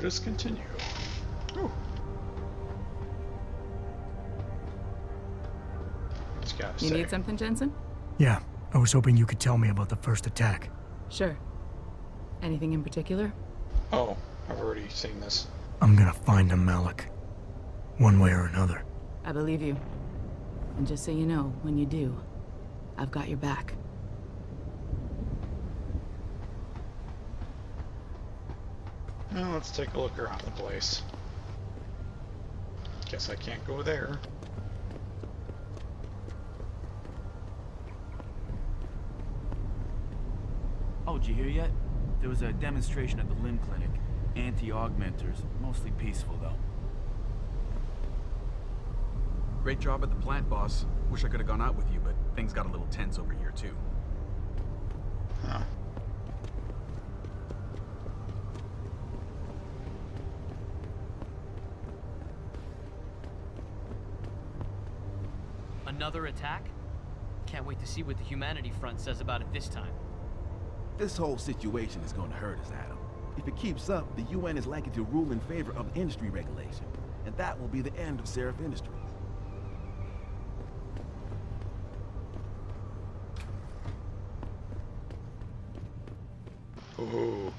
Just continue. Ooh. You need something, Jensen? Yeah, I was hoping you could tell me about the first attack. Sure. Anything in particular? Oh, I've already seen this. I'm gonna find him, Malik. One way or another. I believe you. And just so you know, when you do, I've got your back. Well, let's take a look around the place. Guess I can't go there. Oh, did you hear yet? There was a demonstration at the limb clinic. Anti-augmenters, mostly peaceful though. Great job at the plant, boss. Wish I could have gone out with you, but things got a little tense over here too. Huh. Another attack? Can't wait to see what the Humanity Front says about it this time. This whole situation is going to hurt us, Adam. If it keeps up, the UN is likely to rule in favor of industry regulation, and that will be the end of Seraph Industries. Ooh.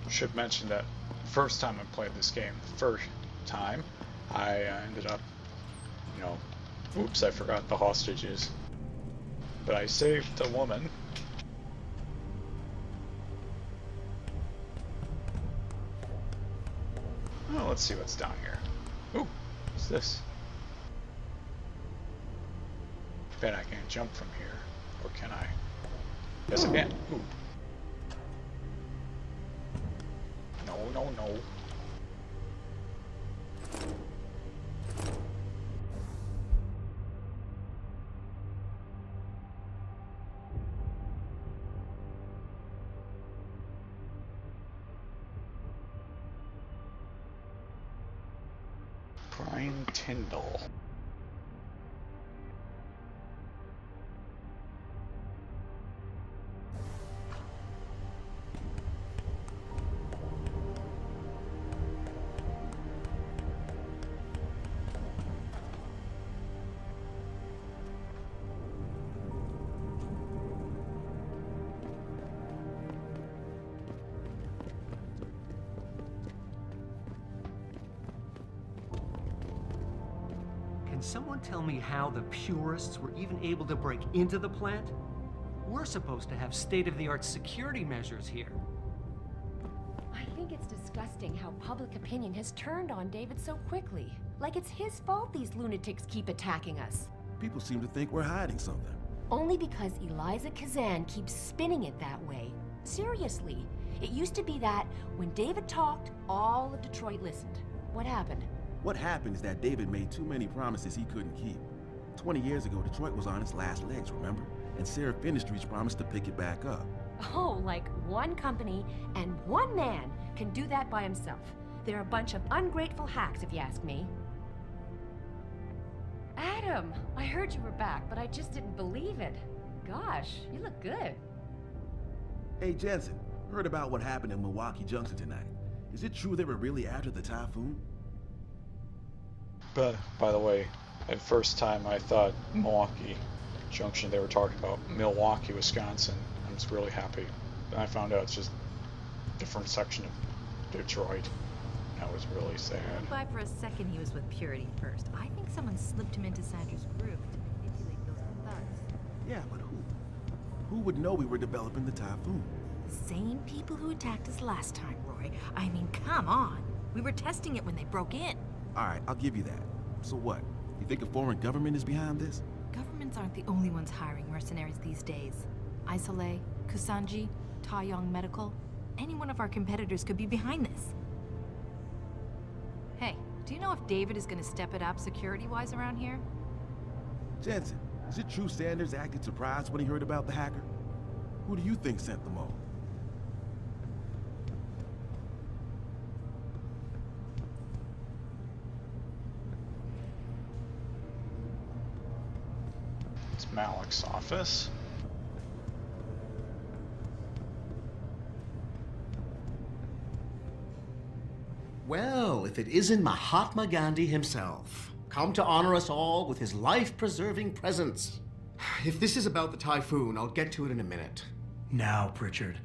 Should mention that first time I played this game, I ended up, oops, I forgot the hostages. But I saved the woman. Oh, let's see what's down here. Ooh, what's this? Bet I can't jump from here. Or can I? Yes, I can. Ooh. No, no, no. Brian Tyndall. Can someone tell me how the purists were even able to break into the plant? We're supposed to have state-of-the-art security measures here. I think it's disgusting how public opinion has turned on David so quickly. Like it's his fault these lunatics keep attacking us. People seem to think we're hiding something. Only because Eliza Kazan keeps spinning it that way. Seriously, it used to be that when David talked, all of Detroit listened. What happened? What happened is that David made too many promises he couldn't keep. 20 years ago, Detroit was on its last legs, remember? And Seraph Industries promised to pick it back up. Oh, like one company and one man can do that by himself. They're a bunch of ungrateful hacks, if you ask me. Adam, I heard you were back, but I just didn't believe it. Gosh, you look good. Hey, Jensen, heard about what happened in Milwaukee Junction tonight. Is it true they were really after the typhoon? But, by the way, at first time I thought Milwaukee Junction, they were talking about Milwaukee, Wisconsin. I was really happy. Then I found out it's just a different section of Detroit. That was really sad. I thought for a second he was with Purity first. I think someone slipped him into Sandra's group to manipulate those thugs. Yeah, but who? Who would know we were developing the typhoon? The same people who attacked us last time, Roy. I mean, come on. We were testing it when they broke in. Alright, I'll give you that. So what? You think a foreign government is behind this? Governments aren't the only ones hiring mercenaries these days. Isolé, Kusanji, Taeyong Medical. Any one of our competitors could be behind this. Hey, do you know if David is gonna step it up security-wise around here? Jensen, is it true Sanders acted surprised when he heard about the hacker? Who do you think sent them all? It's Malik's office. Well, if it isn't Mahatma Gandhi himself, come to honor us all with his life-preserving presence. If this is about the typhoon, I'll get to it in a minute. Now, Pritchard.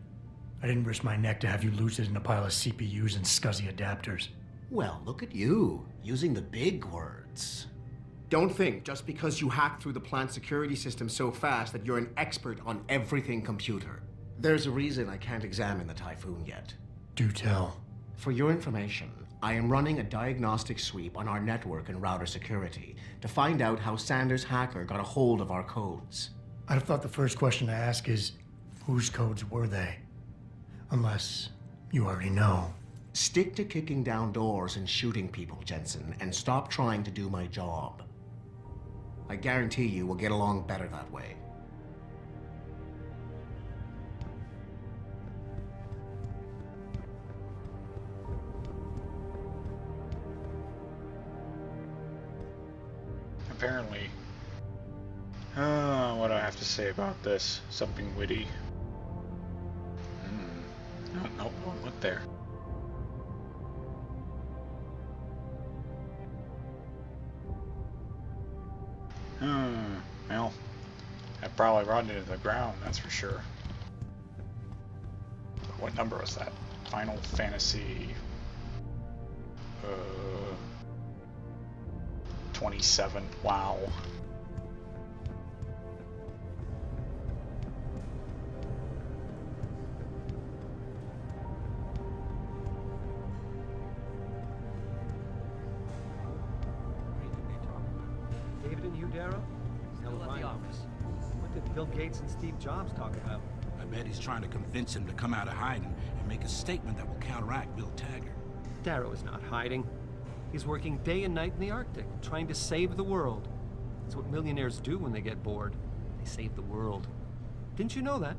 I didn't risk my neck to have you lose it in a pile of CPUs and scuzzy adapters. Well, look at you, using the big words. Don't think just because you hacked through the plant security system so fast that you're an expert on everything computer. There's a reason I can't examine the typhoon yet. Do tell. For your information, I am running a diagnostic sweep on our network and router security to find out how Sanders' hacker got a hold of our codes. I'd have thought the first question to ask is, whose codes were they? Unless you already know. Stick to kicking down doors and shooting people, Jensen, and stop trying to do my job. I guarantee you we'll get along better that way. Apparently. What do I have to say about this? Something witty? No, don't look there. Well, I probably run into the ground, that's for sure. What number was that? Final Fantasy 27. Wow. David and you, Darrow? Still at the office. What did Bill Gates and Steve Jobs talk about? I bet he's trying to convince him to come out of hiding and make a statement that will counteract Bill Taggart. Darrow is not hiding. He's working day and night in the Arctic, trying to save the world. That's what millionaires do when they get bored. They save the world. Didn't you know that?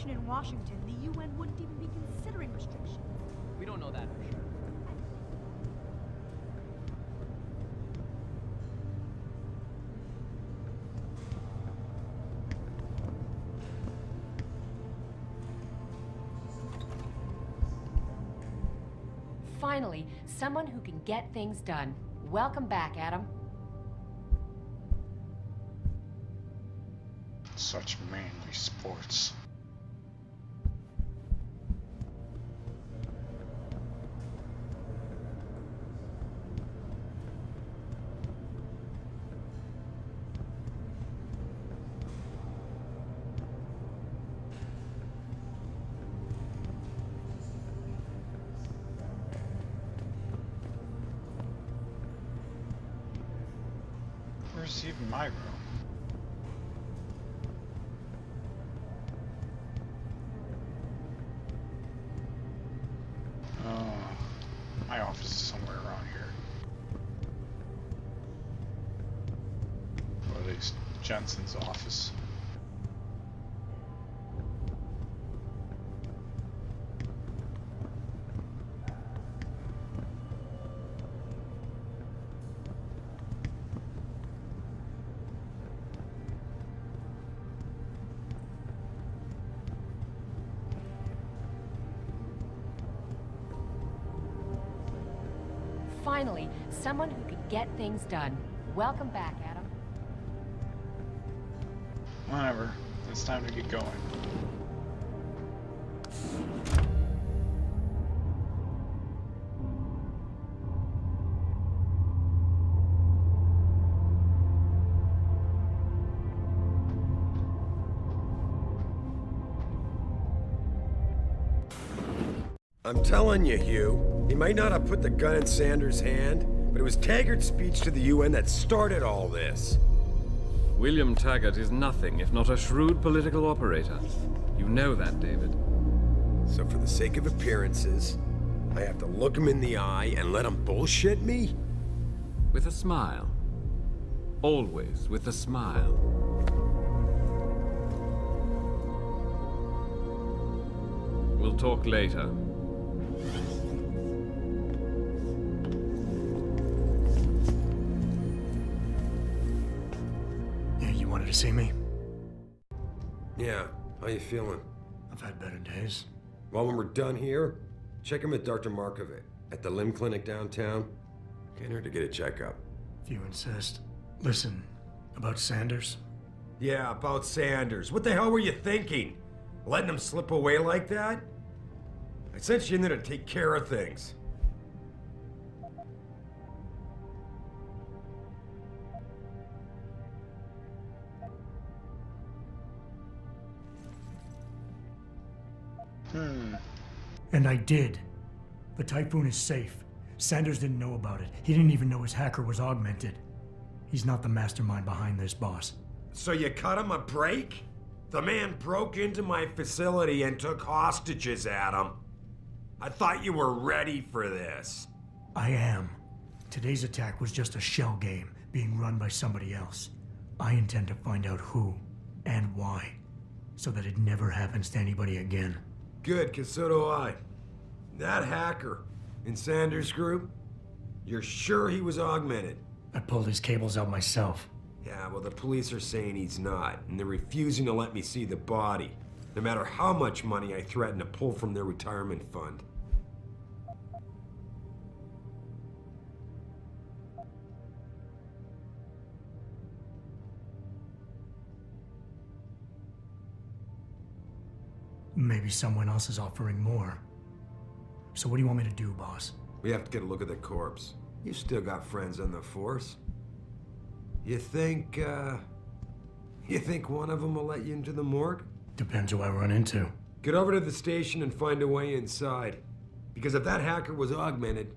In Washington, the UN wouldn't even be considering restrictions. We don't know that for sure. Finally, someone who can get things done. Welcome back, Adam. Such manly sports. Where's even my room? My office is somewhere around here. Or at least Jensen's office. Finally, someone who could get things done. Welcome back, Adam. Whatever. It's time to get going. I'm telling you, Hugh, he might not have put the gun in Sanders' hand, but it was Taggart's speech to the UN that started all this. William Taggart is nothing if not a shrewd political operator. You know that, David. So for the sake of appearances, I have to look him in the eye and let him bullshit me? With a smile. Always with a smile. We'll talk later. Yeah, you wanted to see me? Yeah, how you feeling? I've had better days. Well, when we're done here, check him at Dr. Markovic at the limb clinic downtown. Can't hurt to get a checkup. If you insist. Listen, about Sanders? Yeah, about Sanders. What the hell were you thinking? Letting him slip away like that? I sent you in there to take care of things. And I did. The Typhoon is safe. Sanders didn't know about it. He didn't even know his hacker was augmented. He's not the mastermind behind this, boss. So you cut him a break? The man broke into my facility and took hostages, Adam. I thought you were ready for this. I am. Today's attack was just a shell game being run by somebody else. I intend to find out who and why, so that it never happens to anybody again. Good, 'cause so do I. That hacker in Sanders' group, you're sure he was augmented? I pulled his cables out myself. Yeah, well, the police are saying he's not, and they're refusing to let me see the body, no matter how much money I threaten to pull from their retirement fund. Maybe someone else is offering more. So what do you want me to do, boss? We have to get a look at the corpse. You still got friends on the force. You think one of them will let you into the morgue? Depends who I run into. Get over to the station and find a way inside. Because if that hacker was augmented,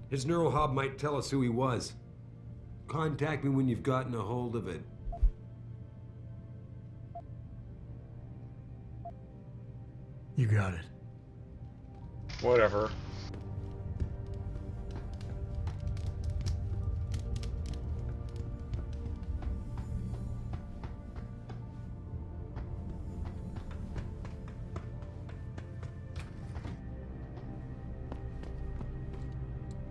his neural hub might tell us who he was. Contact me when you've gotten a hold of it. You got it. Whatever.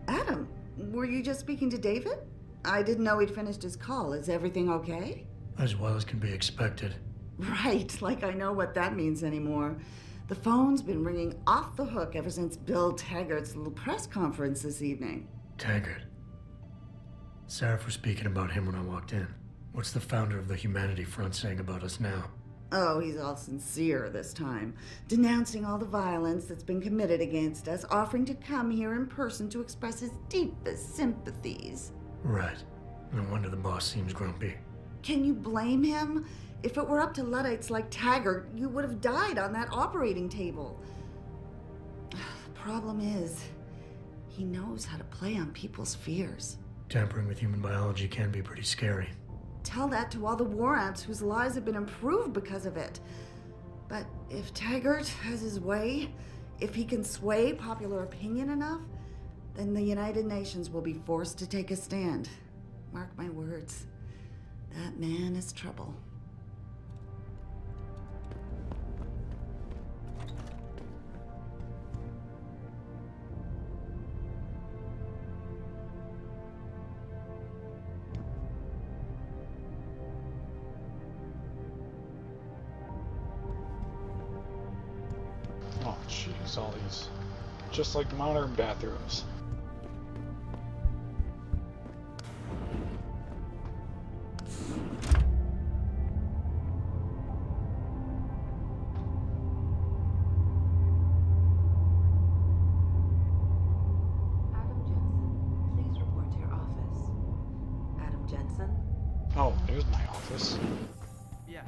Adam, were you just speaking to David? I didn't know he'd finished his call. Is everything okay? As well as can be expected. Right, like I know what that means anymore. The phone's been ringing off the hook ever since Bill Taggart's little press conference this evening. Taggart. Sarah was speaking about him when I walked in. What's the founder of the Humanity Front saying about us now? Oh, he's all sincere this time, denouncing all the violence that's been committed against us, offering to come here in person to express his deepest sympathies. Right. No wonder the boss seems grumpy. Can you blame him? If it were up to Luddites like Taggart, you would have died on that operating table. The problem is, he knows how to play on people's fears. Tampering with human biology can be pretty scary. Tell that to all the war ants whose lives have been improved because of it. But if Taggart has his way, if he can sway popular opinion enough, then the United Nations will be forced to take a stand. Mark my words. That man is trouble. Oh, jeez, all these. Just like modern bathrooms. Oh, there's my office. Yeah.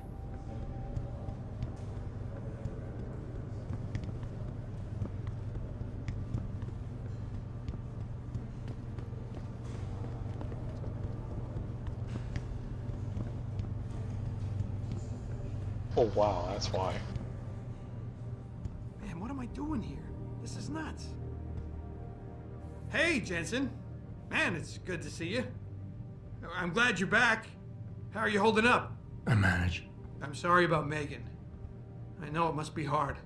Oh wow, that's why. Man, what am I doing here? This is nuts. Hey, Jensen. Man, it's good to see you. I'm glad you're back. How are you holding up? I manage. I'm sorry about Megan. I know it must be hard.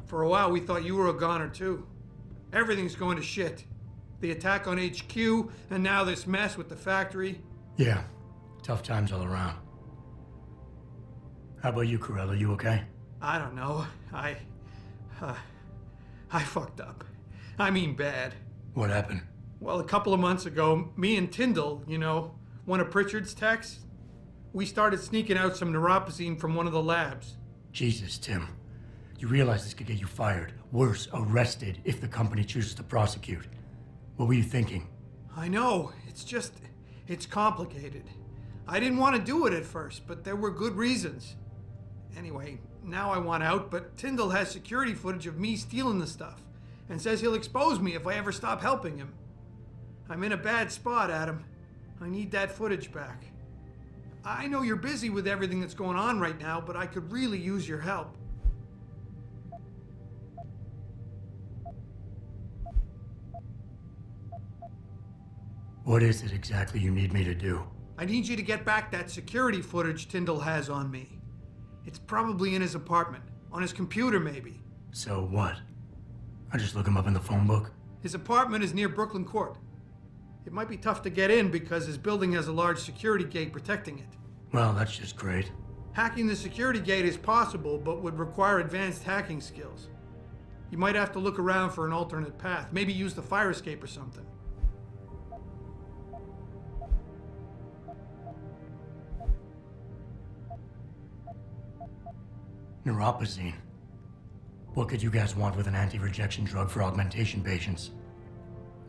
For a while, we thought you were a goner, too. Everything's going to shit. The attack on HQ, and now this mess with the factory. Yeah, tough times all around. How about you, Corella? You okay? I don't know. I fucked up. I mean bad. What happened? Well, a couple of months ago, me and Tyndall, one of Pritchard's techs, we started sneaking out some neuropozyne from one of the labs. Jesus, Tim. You realize this could get you fired. Worse, arrested if the company chooses to prosecute. What were you thinking? I know. It's complicated. I didn't want to do it at first, but there were good reasons. Anyway, now I want out, but Tyndall has security footage of me stealing the stuff and says he'll expose me if I ever stop helping him. I'm in a bad spot, Adam. I need that footage back. I know you're busy with everything that's going on right now, but I could really use your help. What is it exactly you need me to do? I need you to get back that security footage Tyndall has on me. It's probably in his apartment. On his computer, maybe. So what? I just look him up in the phone book? His apartment is near Brooklyn Court. It might be tough to get in because his building has a large security gate protecting it. Well, that's just great. Hacking the security gate is possible, but would require advanced hacking skills. You might have to look around for an alternate path. Maybe use the fire escape or something. Neuropozyne. What could you guys want with an anti-rejection drug for augmentation patients?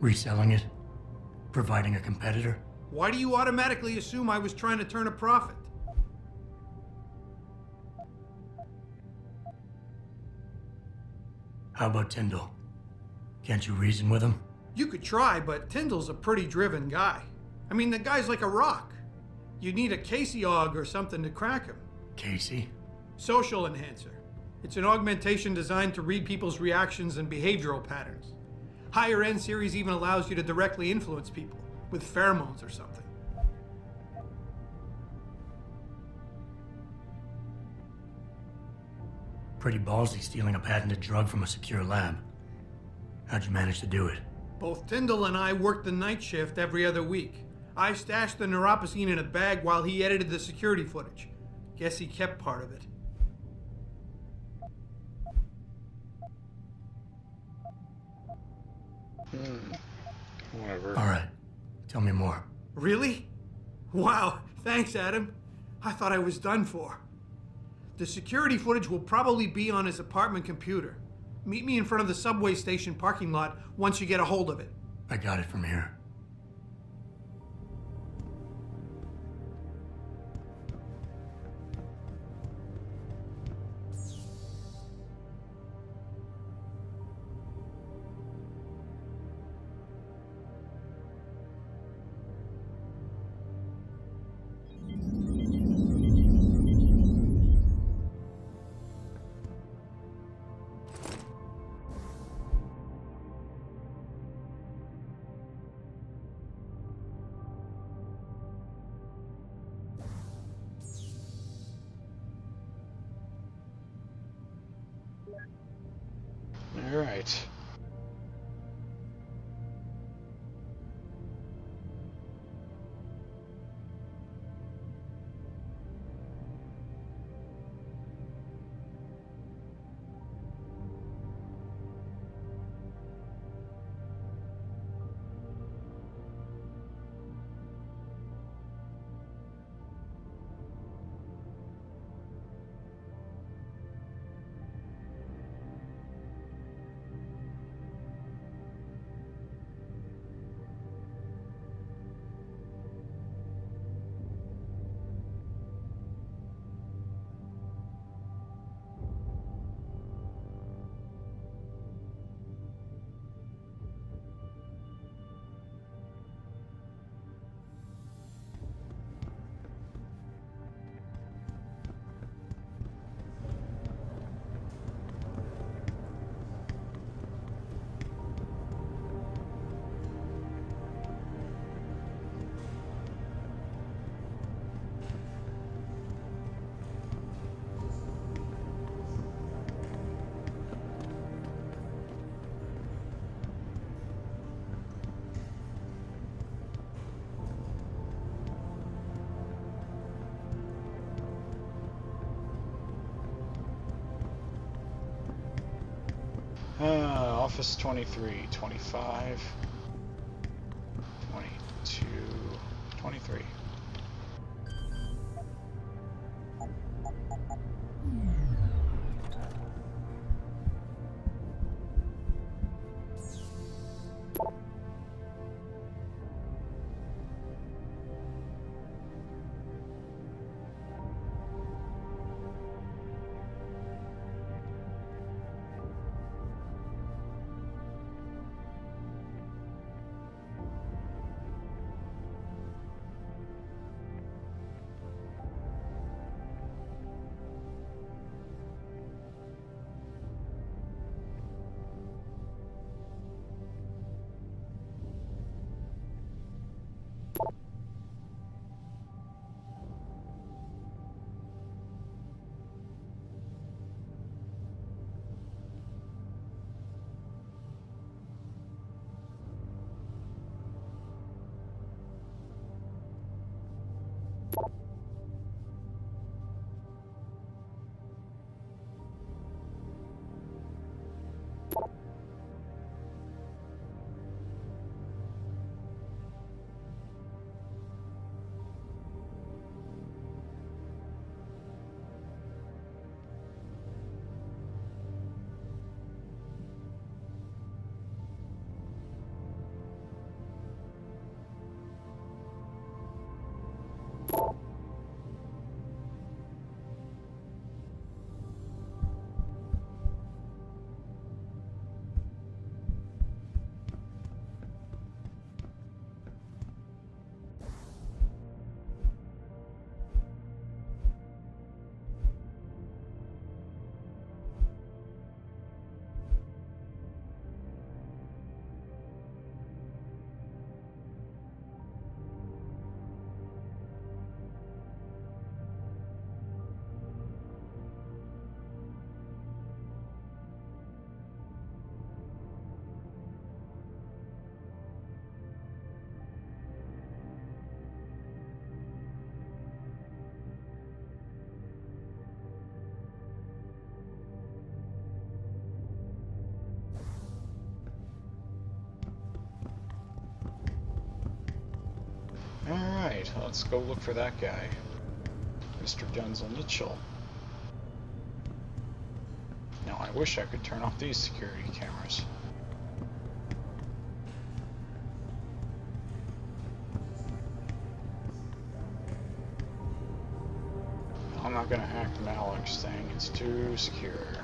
Reselling it? Providing a competitor? Why do you automatically assume I was trying to turn a profit? How about Tyndall? Can't you reason with him? You could try, but Tyndall's a pretty driven guy. I mean, the guy's like a rock. You'd need a Casey aug or something to crack him. Casey? Social enhancer. It's an augmentation designed to read people's reactions and behavioral patterns. Higher end series even allows you to directly influence people with pheromones or something. Pretty ballsy stealing a patented drug from a secure lab. How'd you manage to do it? Both Tyndall and I worked the night shift every other week. I stashed the neuropozyne in a bag while he edited the security footage. Guess he kept part of it. Whatever. All right. Tell me more. Really? Wow. Thanks, Adam. I thought I was done for. The security footage will probably be on his apartment computer. Meet me in front of the subway station parking lot once you get a hold of it. I got it from here. Office 23, 25, 22, 23. Alright, let's go look for that guy. Mr. Denzel Mitchell. Now I wish I could turn off these security cameras. I'm not gonna hack the Alex thing, it's too secure.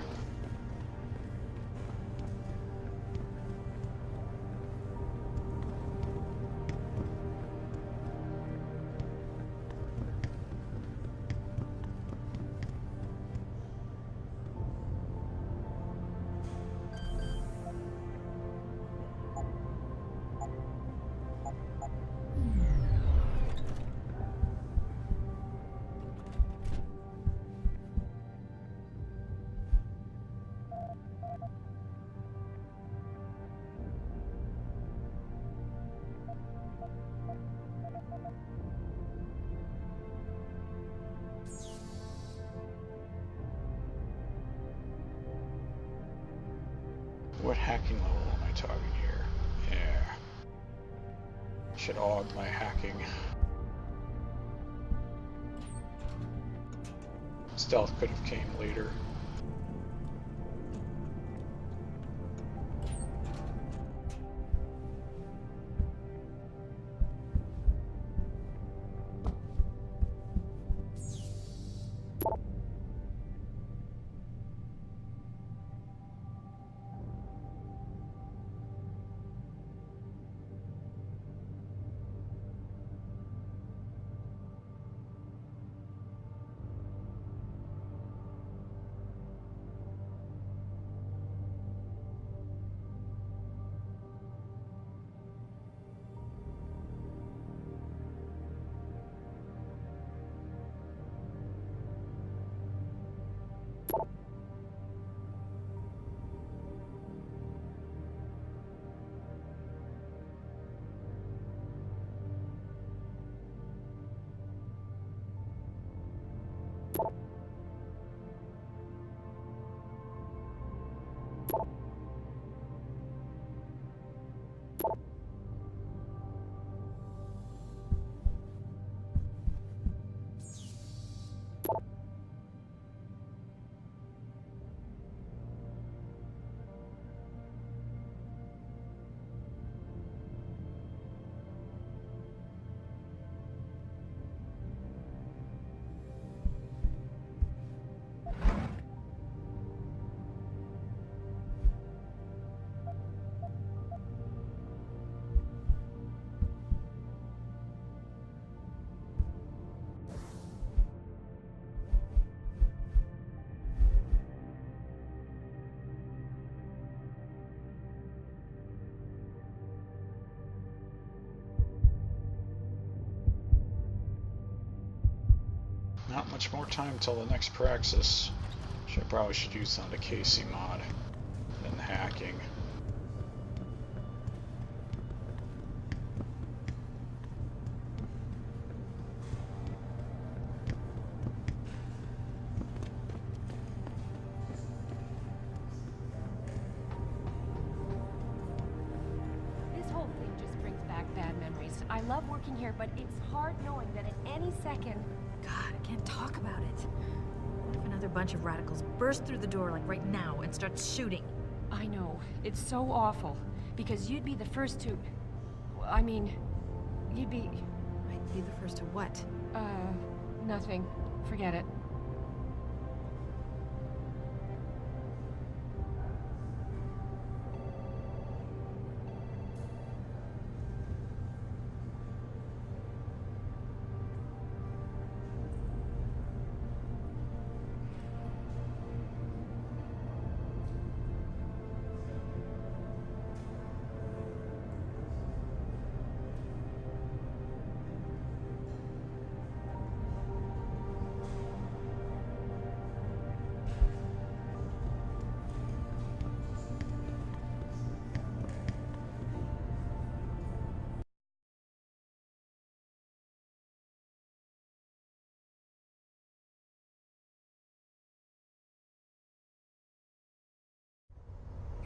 What hacking level am I targeting here? Yeah. Should aug my hacking. Stealth could have came later. not much more time till the next Praxis. Which I probably should use on the Casey mod and hacking. This whole thing just brings back bad memories. I love working here, but it's hard knowing that at any second... God, I can't talk about it. What if another bunch of radicals burst through the door like right now and start shooting? I know. It's so awful. Because you'd be the first to... I mean, you'd be... I'd be the first to what? Nothing. Forget it.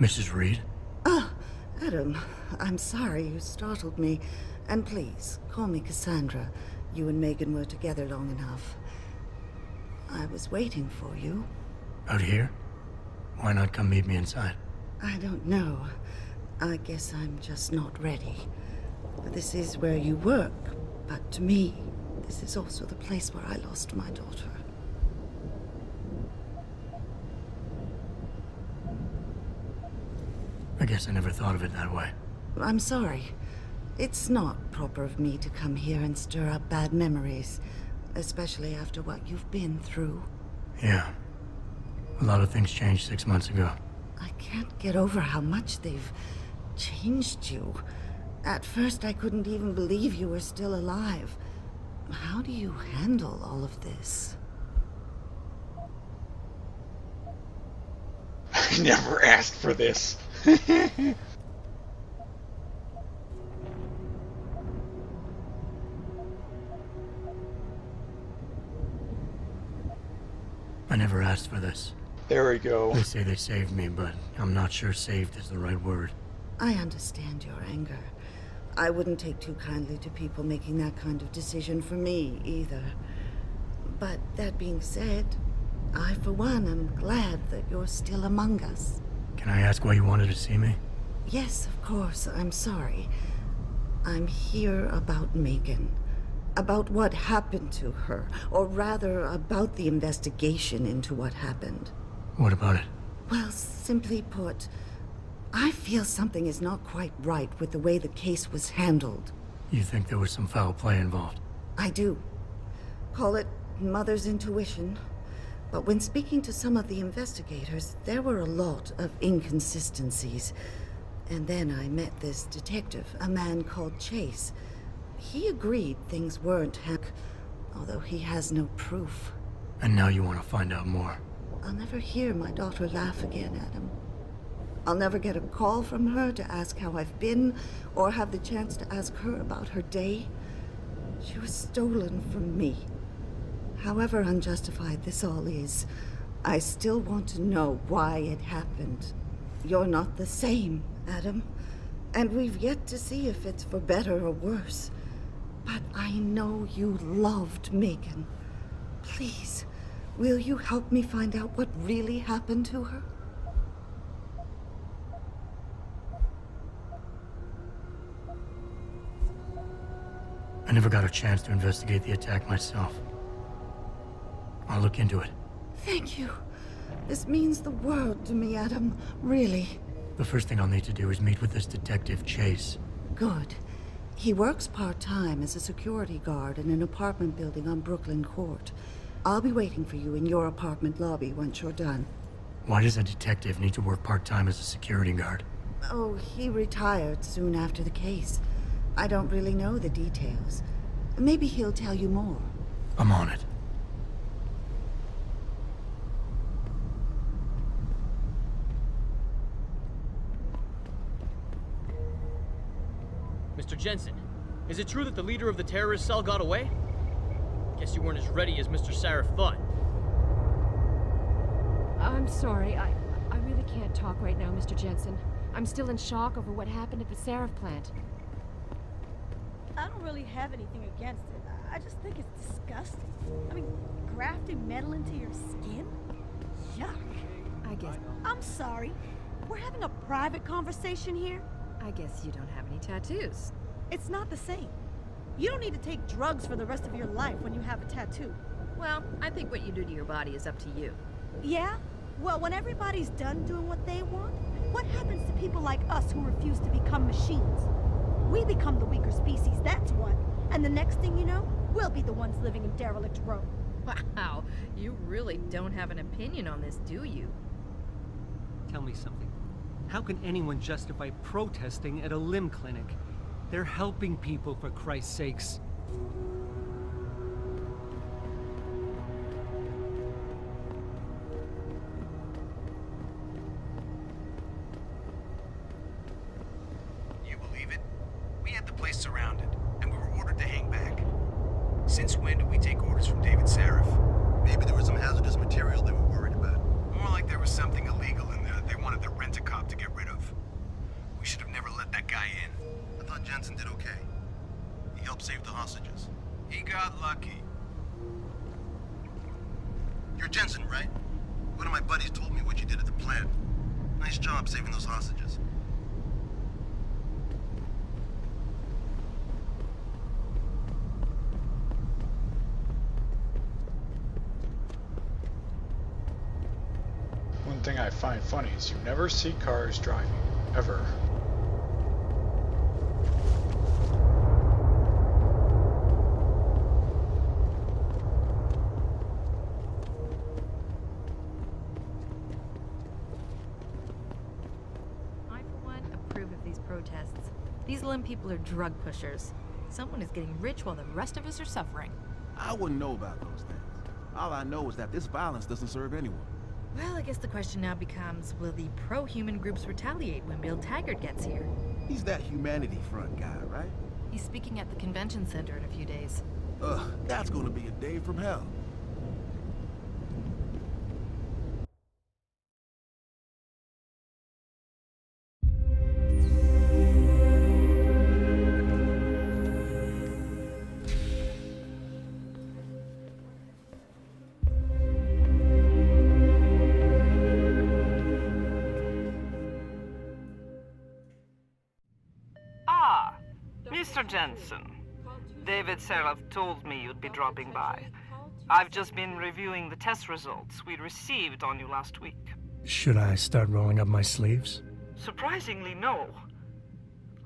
Mrs. Reed? Ah, Adam, I'm sorry you startled me. And please, call me Cassandra. You and Megan were together long enough. I was waiting for you. Out here? Why not come meet me inside? I don't know. I guess I'm just not ready. This is where you work, but to me, this is also the place where I lost my daughter. I guess I never thought of it that way. I'm sorry. It's not proper of me to come here and stir up bad memories, especially after what you've been through. Yeah. A lot of things changed 6 months ago. I can't get over how much they've changed you. At first, I couldn't even believe you were still alive. How do you handle all of this? I never asked for this. I never asked for this. There we go. They say they saved me, but I'm not sure saved is the right word. I understand your anger. I wouldn't take too kindly to people making that kind of decision for me, either. But that being said, I, for one, am glad that you're still among us. Can I ask why you wanted to see me? Yes, of course. I'm sorry. I'm here about Megan. About what happened to her. Or rather, about the investigation into what happened. What about it? Well, simply put, I feel something is not quite right with the way the case was handled. You think there was some foul play involved? I do. Call it mother's intuition. But when speaking to some of the investigators, there were a lot of inconsistencies. And then I met this detective, a man called Chase. He agreed things weren't although he has no proof. And now you want to find out more? I'll never hear my daughter laugh again, Adam. I'll never get a call from her to ask how I've been, or have the chance to ask her about her day. She was stolen from me. However unjustified this all is, I still want to know why it happened. You're not the same, Adam. And we've yet to see if it's for better or worse. But I know you loved Megan. Please, will you help me find out what really happened to her? I never got a chance to investigate the attack myself. I'll look into it. Thank you. This means the world to me, Adam. Really. The first thing I'll need to do is meet with this detective, Chase. Good. He works part-time as a security guard in an apartment building on Brooklyn Court. I'll be waiting for you in your apartment lobby once you're done. Why does a detective need to work part-time as a security guard? Oh, he retired soon after the case. I don't really know the details. Maybe he'll tell you more. I'm on it. Mr. Jensen, is it true that the leader of the terrorist cell got away? Guess you weren't as ready as Mr. Sarif thought. I'm sorry, I really can't talk right now, Mr. Jensen. I'm still in shock over what happened at the Sarif plant. I don't really have anything against it. I just think it's disgusting. I mean, grafting metal into your skin? Yuck. I guess... I'm sorry. We're having a private conversation here. I guess you don't have any tattoos. It's not the same. You don't need to take drugs for the rest of your life when you have a tattoo. Well, I think what you do to your body is up to you. Yeah? Well, when everybody's done doing what they want, what happens to people like us who refuse to become machines? We become the weaker species, that's what. And the next thing you know, we'll be the ones living in derelict Rome. Wow, you really don't have an opinion on this, do you? Tell me something. How can anyone justify protesting at a limb clinic? They're helping people, for Christ's sakes. You believe it? We had the place surrounded, and we were ordered to hang back. Since when did we take orders from David Sarif? Maybe there was some hazardous material they were worried about. More like there was something illegal in there that they wanted the rent-a-cop to get rid of. We should have never let that guy in. I thought Jensen did okay. He helped save the hostages. He got lucky. You're Jensen, right? One of my buddies told me what you did at the plant. Nice job saving those hostages. One thing I find funny is you never see cars driving, ever. I, for one, approve of these protests. These limb people are drug pushers. Someone is getting rich while the rest of us are suffering. I wouldn't know about those things. All I know is that this violence doesn't serve anyone. Well, I guess the question now becomes, will the pro-human groups retaliate when Bill Taggart gets here? He's that Humanity Front guy, right? He's speaking at the convention center in a few days. Ugh, that's gonna be a day from hell. Mr. Jensen, David Sarif told me you'd be dropping by. I've just been reviewing the test results we received on you last week. Should I start rolling up my sleeves? Surprisingly, no.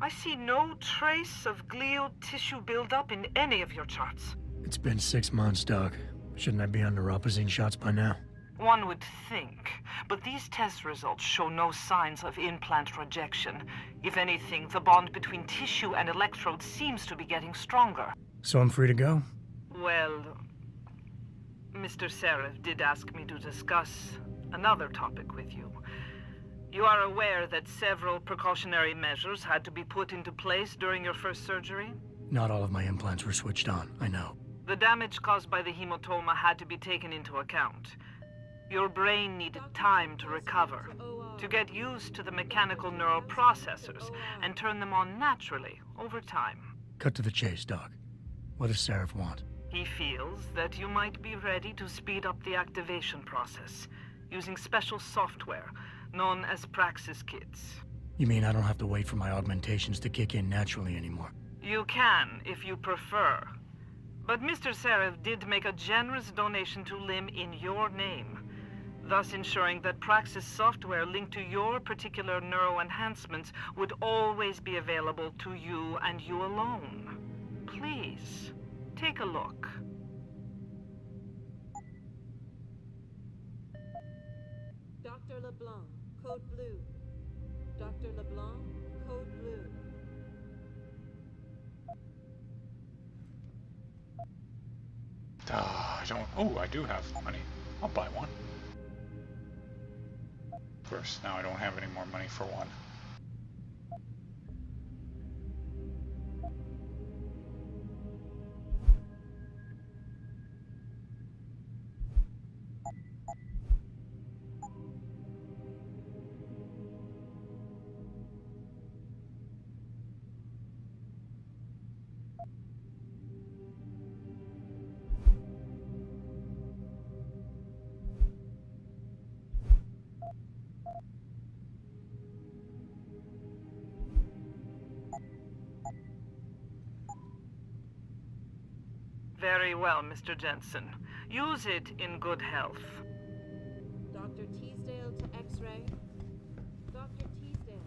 I see no trace of glial tissue buildup in any of your charts. It's been 6 months, Doc. Shouldn't I be on neuropozyne shots by now? One would think, but these test results show no signs of implant rejection. If anything, the bond between tissue and electrodes seems to be getting stronger. So I'm free to go? Well, Mr. Sarif did ask me to discuss another topic with you. You are aware that several precautionary measures had to be put into place during your first surgery? Not all of my implants were switched on, I know. The damage caused by the hematoma had to be taken into account. Your brain needed time to recover, to get used to the mechanical neural processors and turn them on naturally over time. Cut to the chase, Doc. What does Sarif want? He feels that you might be ready to speed up the activation process using special software known as Praxis kits. You mean I don't have to wait for my augmentations to kick in naturally anymore? You can, if you prefer. But Mr. Sarif did make a generous donation to LIM in your name, thus ensuring that Praxis software linked to your particular neuroenhancements would always be available to you and you alone. Please, take a look. Dr. LeBlanc, code blue. Dr. LeBlanc, code blue. I don't... Oh, I do have money. I'll buy one. Of course, now I don't have any more money for one. Very well, Mr. Jensen. Use it in good health. Dr. Teasdale to X-ray. Dr. Teasdale.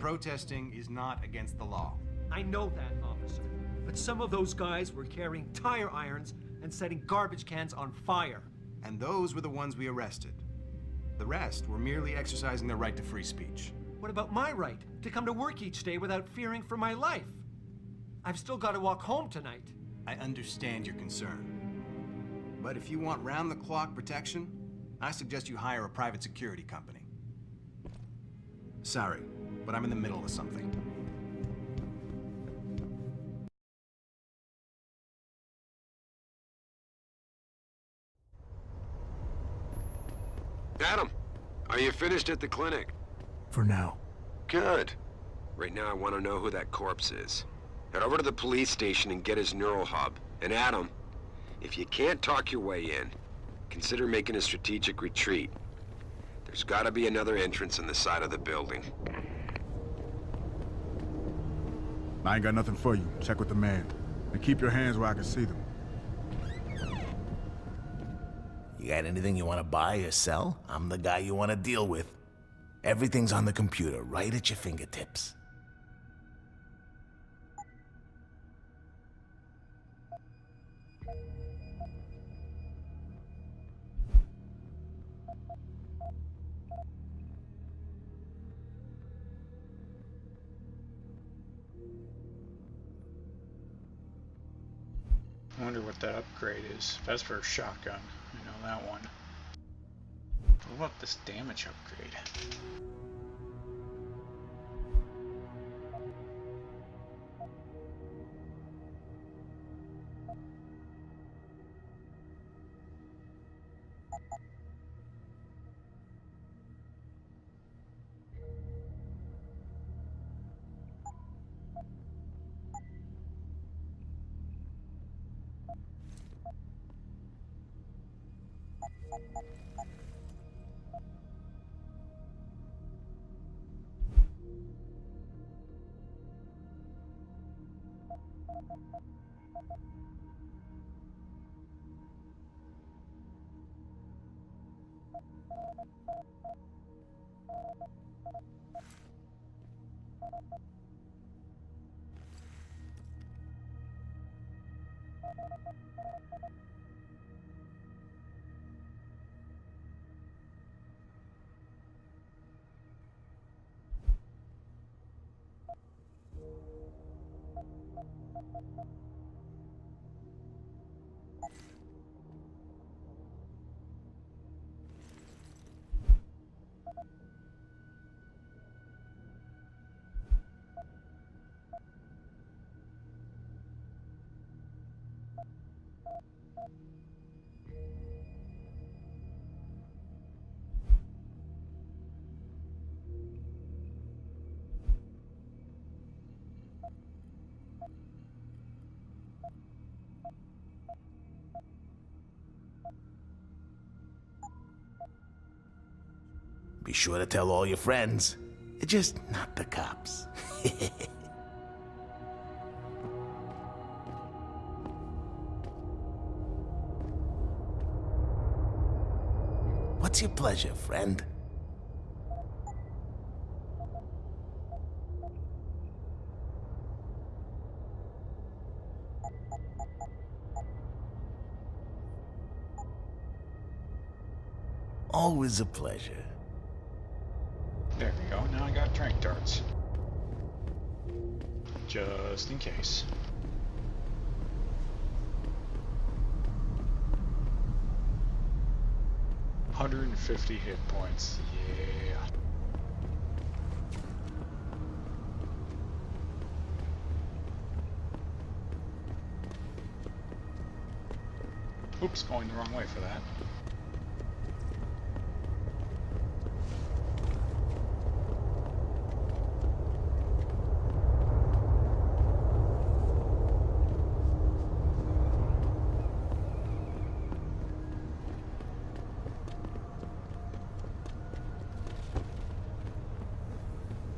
Protesting is not against the law. I know that, officer. But some of those guys were carrying tire irons and setting garbage cans on fire. And those were the ones we arrested. The rest were merely exercising their right to free speech. What about my right to come to work each day without fearing for my life? I've still got to walk home tonight. I understand your concern. But if you want round-the-clock protection, I suggest you hire a private security company. Sorry, but I'm in the middle of something. Adam, are you finished at the clinic? For now. Good. Right now I want to know who that corpse is. Head over to the police station and get his neural hub. And Adam, if you can't talk your way in, consider making a strategic retreat. There's gotta be another entrance in the side of the building. I ain't got nothing for you. Check with the man. And keep your hands where I can see them. You got anything you want to buy or sell? I'm the guy you want to deal with. Everything's on the computer, right at your fingertips. I wonder what that upgrade is. That's for a shotgun. I know that one. What about this damage upgrade? Be sure to tell all your friends. Just not the cops. What's your pleasure, friend? Always a pleasure. There we go. Now I got trank darts. Just in case. $150 hit points. Yeah. Oops, going the wrong way for that.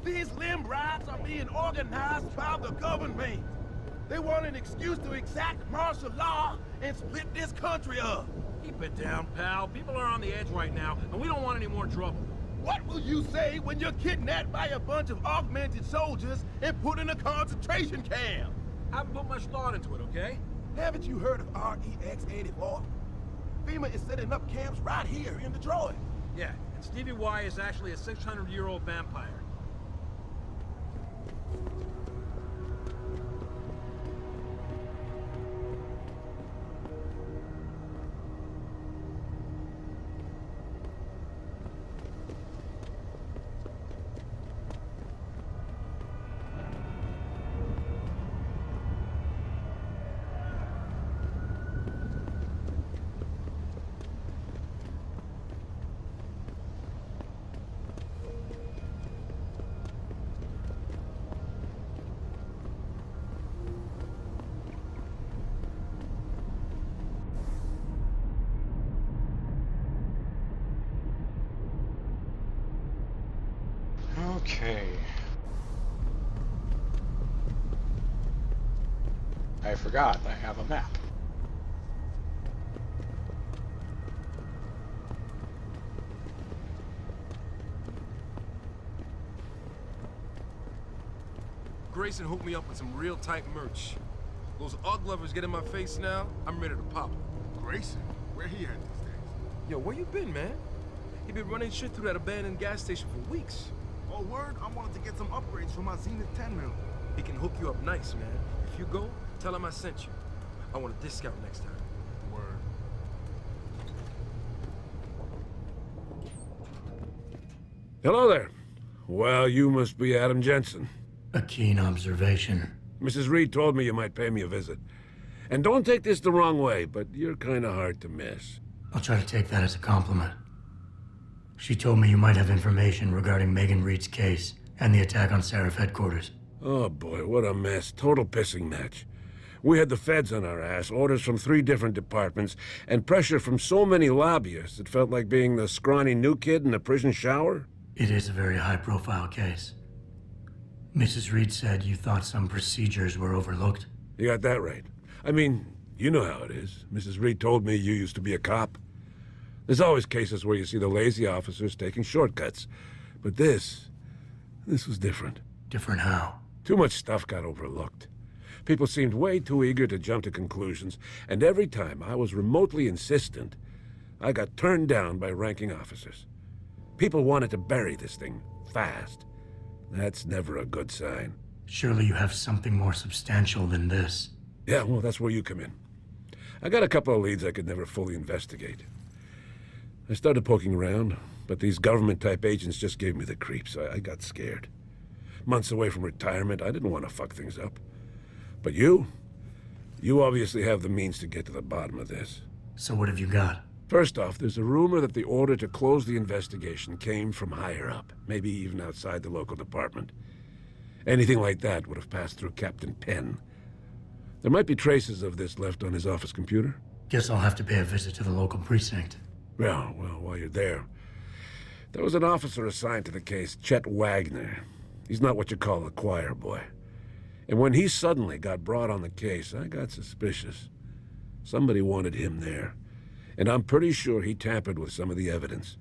These limb riots are being organized by the government. They want an excuse to exact martial law and split this country up. Keep it down, pal. People are on the edge right now, and we don't want any more trouble. What will you say when you're kidnapped by a bunch of augmented soldiers and put in a concentration camp? I haven't put much thought into it, okay? Haven't you heard of REX-84? FEMA is setting up camps right here in Detroit. Yeah, and Stevie Y is actually a 600-year-old vampire. Okay. I forgot I have a map. Grayson hooked me up with some real tight merch. Those Ugg lovers get in my face now, I'm ready to pop them. Grayson? Where he at these days? Yo, where you been, man? He been running shit through that abandoned gas station for weeks. Oh, word? I wanted to get some upgrades for my Zenith 10 mil. He can hook you up nice, man. If you go, tell him I sent you. I want a discount next time. Word. Hello there. Well, you must be Adam Jensen. A keen observation. Mrs. Reed told me you might pay me a visit. And don't take this the wrong way, but you're kind of hard to miss. I'll try to take that as a compliment. She told me you might have information regarding Megan Reed's case and the attack on Seraph headquarters. Oh boy, what a mess. Total pissing match. We had the feds on our ass, orders from 3 different departments, and pressure from so many lobbyists it felt like being the scrawny new kid in a prison shower. It is a very high-profile case. Mrs. Reed said you thought some procedures were overlooked. You got that right. I mean, you know how it is. Mrs. Reed told me you used to be a cop. There's always cases where you see the lazy officers taking shortcuts. But this was different. Different how? Too much stuff got overlooked. People seemed way too eager to jump to conclusions, and every time I was remotely insistent, I got turned down by ranking officers. People wanted to bury this thing fast. That's never a good sign. Surely you have something more substantial than this. Yeah, well, that's where you come in. I got a couple of leads I could never fully investigate. I started poking around, but these government-type agents just gave me the creeps. I got scared. Months away from retirement, I didn't want to fuck things up. But you obviously have the means to get to the bottom of this. So what have you got? First off, there's a rumor that the order to close the investigation came from higher up, maybe even outside the local department. Anything like that would have passed through Captain Penn. There might be traces of this left on his office computer. Guess I'll have to pay a visit to the local precinct. Well, while you're there, there was an officer assigned to the case, Chet Wagner. He's not what you call a choir boy. And when he suddenly got brought on the case, I got suspicious. Somebody wanted him there. And I'm pretty sure he tampered with some of the evidence.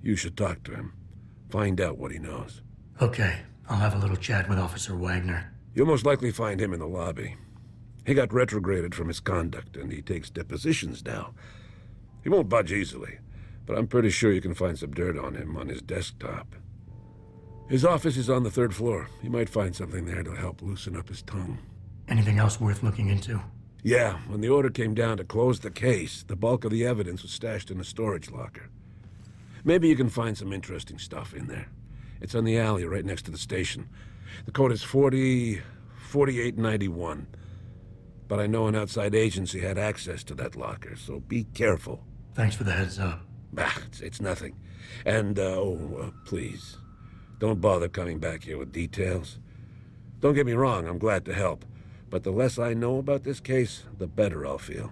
You should talk to him. Find out what he knows. Okay, I'll have a little chat with Officer Wagner. You'll most likely find him in the lobby. He got retrograded from his conduct, and he takes depositions now. He won't budge easily, but I'm pretty sure you can find some dirt on him on his desktop. His office is on the 3rd floor. You might find something there to help loosen up his tongue. Anything else worth looking into? Yeah, when the order came down to close the case, the bulk of the evidence was stashed in a storage locker. Maybe you can find some interesting stuff in there. It's on the alley right next to the station. The code is 4891. But I know an outside agency had access to that locker, so be careful. Thanks for the heads up. It's nothing. And, please, don't bother coming back here with details. Don't get me wrong, I'm glad to help. But the less I know about this case, the better I'll feel.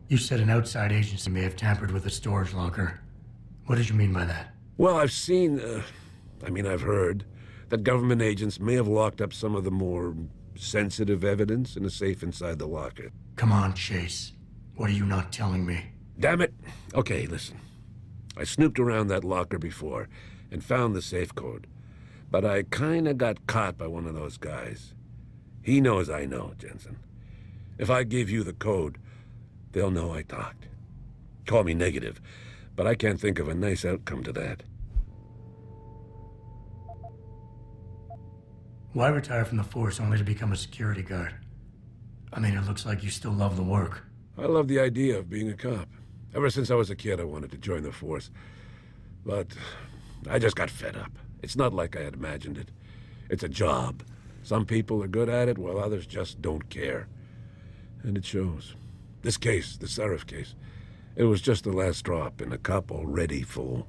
You said an outside agency may have tampered with the storage locker. What did you mean by that? Well, I've seen, I've heard that government agents may have locked up some of the more sensitive evidence in a safe inside the locker. Come on, Chase. What are you not telling me? Damn it! Okay, listen. I snooped around that locker before and found the safe code. But I kinda got caught by one of those guys. He knows I know, Jensen. If I give you the code, they'll know I talked. Call me negative, but I can't think of a nice outcome to that. Why retire from the force only to become a security guard? I mean, it looks like you still love the work. I love the idea of being a cop. Ever since I was a kid, I wanted to join the force. But I just got fed up. It's not like I had imagined it. It's a job. Some people are good at it, while others just don't care. And it shows. This case, the Sarif case, it was just the last drop in a cup already full.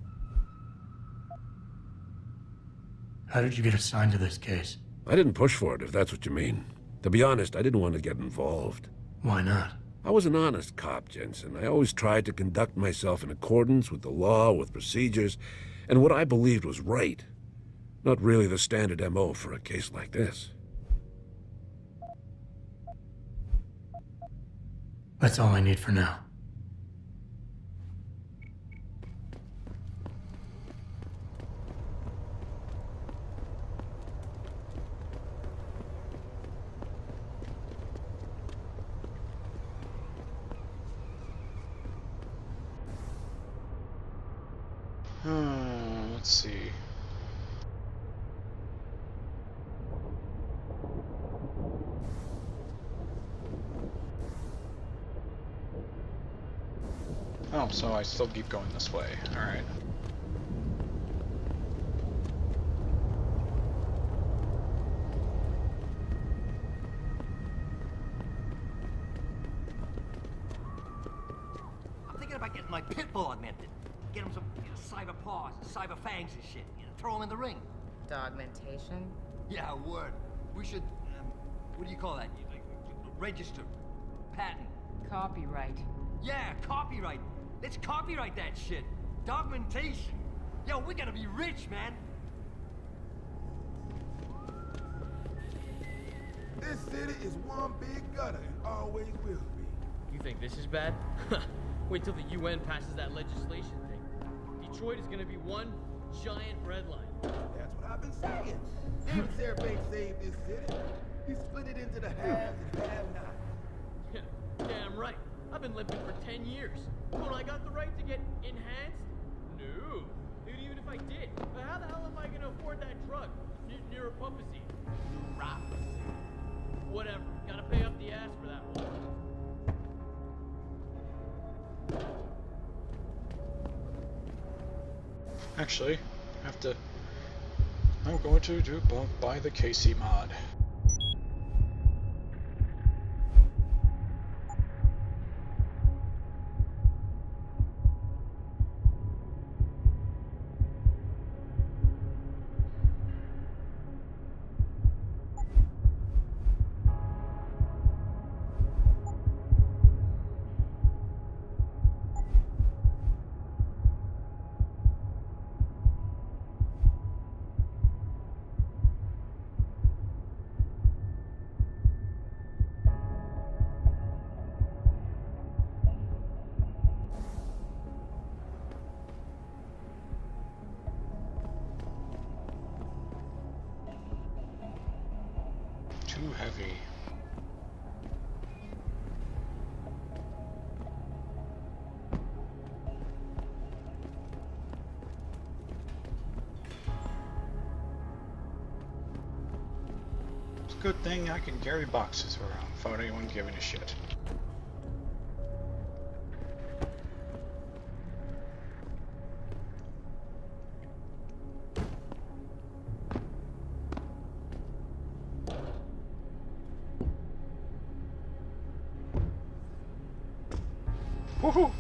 How did you get assigned to this case? I didn't push for it, if that's what you mean. To be honest, I didn't want to get involved. Why not? I was an honest cop, Jensen. I always tried to conduct myself in accordance with the law, with procedures, and what I believed was right. Not really the standard MO for a case like this. That's all I need for now. Let's see. Oh, so I still keep going this way. Alright. I'm thinking about getting my pit bull augmented. Get him some cyber paws, cyber fangs and shit. Throw him in the ring. Dogmentation? Yeah, word. We should, what do you call that? Register. Patent. Copyright. Yeah, copyright. Let's copyright that shit. Dogmentation. Yo, we gotta be rich, man. This city is one big gutter and always will be. You think this is bad? Wait till the UN passes that legislation thing. Detroit is gonna be one giant red line. That's what I've been saying. David Sarif ain't saved this city. He split it into the haves and have-nots. Yeah, damn right. I've been limping for 10 years. Don't I got the right to get enhanced? No. Dude, even if I did, how the hell am I gonna afford that drug? Neuropathy. Neuropathy. Whatever. Gotta pay up the ass for that one. Actually, I'm going to buy the KC mod. Too heavy. It's a good thing I can carry boxes around without anyone giving a shit. Woohoo!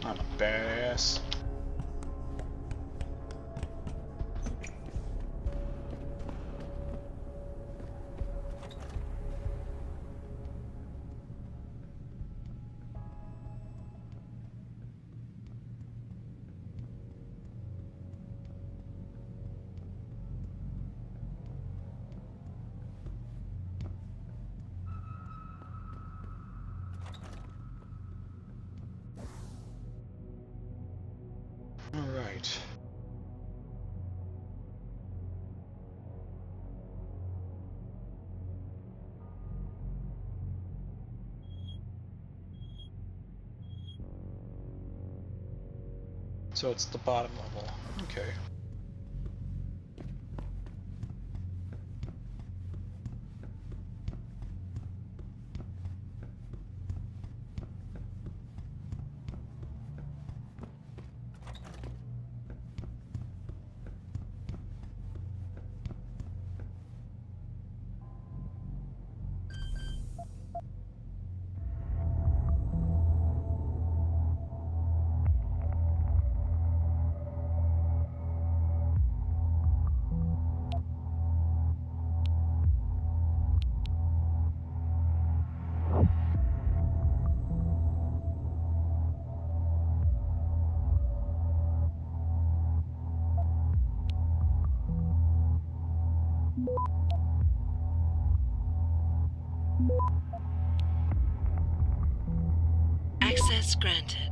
I'm a badass. Right. So it's the bottom level. Okay. Access granted.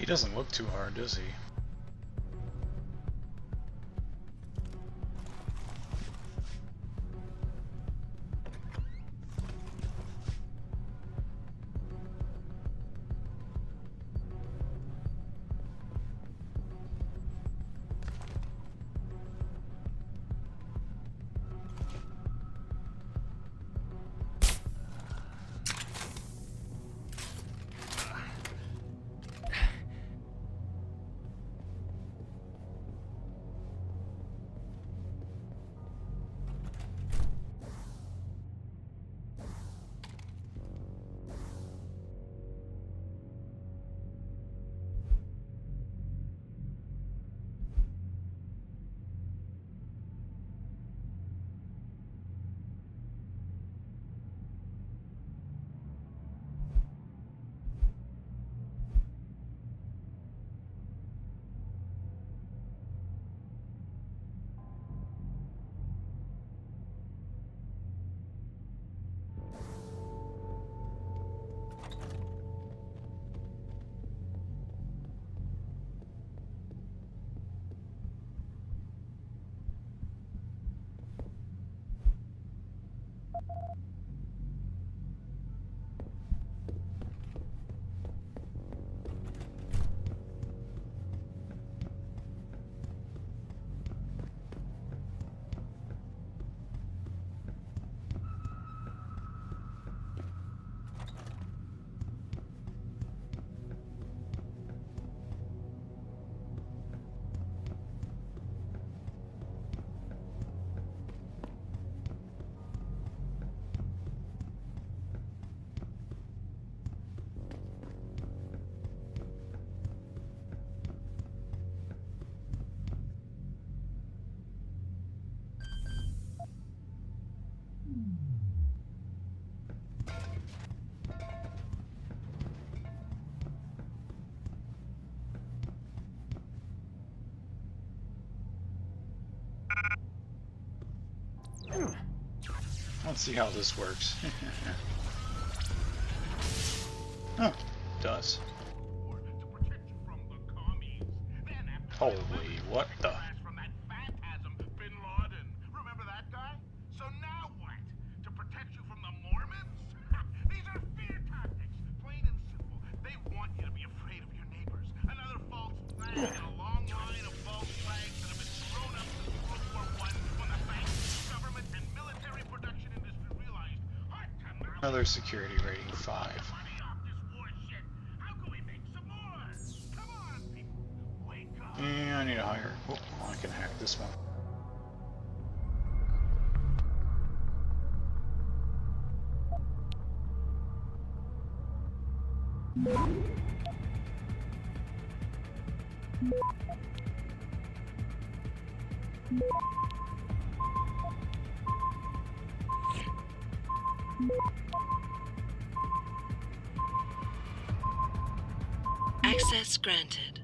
He doesn't look too hard, does he? Let's see how this works. Oh, it does. Holy, what the? Another security rating 5. Yeah, I need to hire. Oh, I can hack this one. Access granted.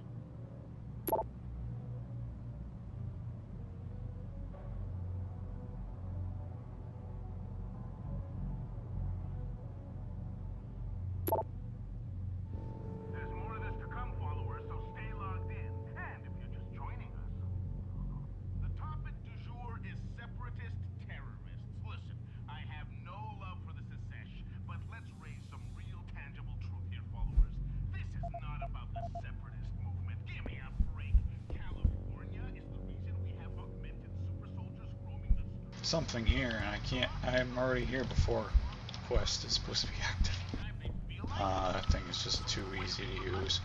Something here, and I can't. I'm already here before the quest is supposed to be active. That thing is just too easy to use.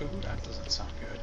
Ooh, that doesn't sound good.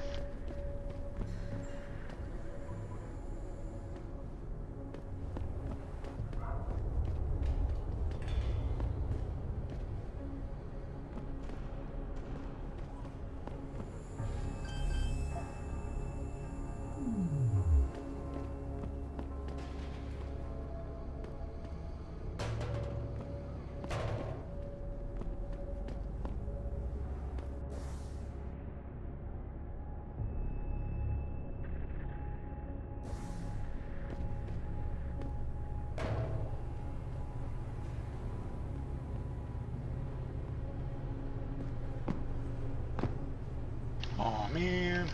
Oh man.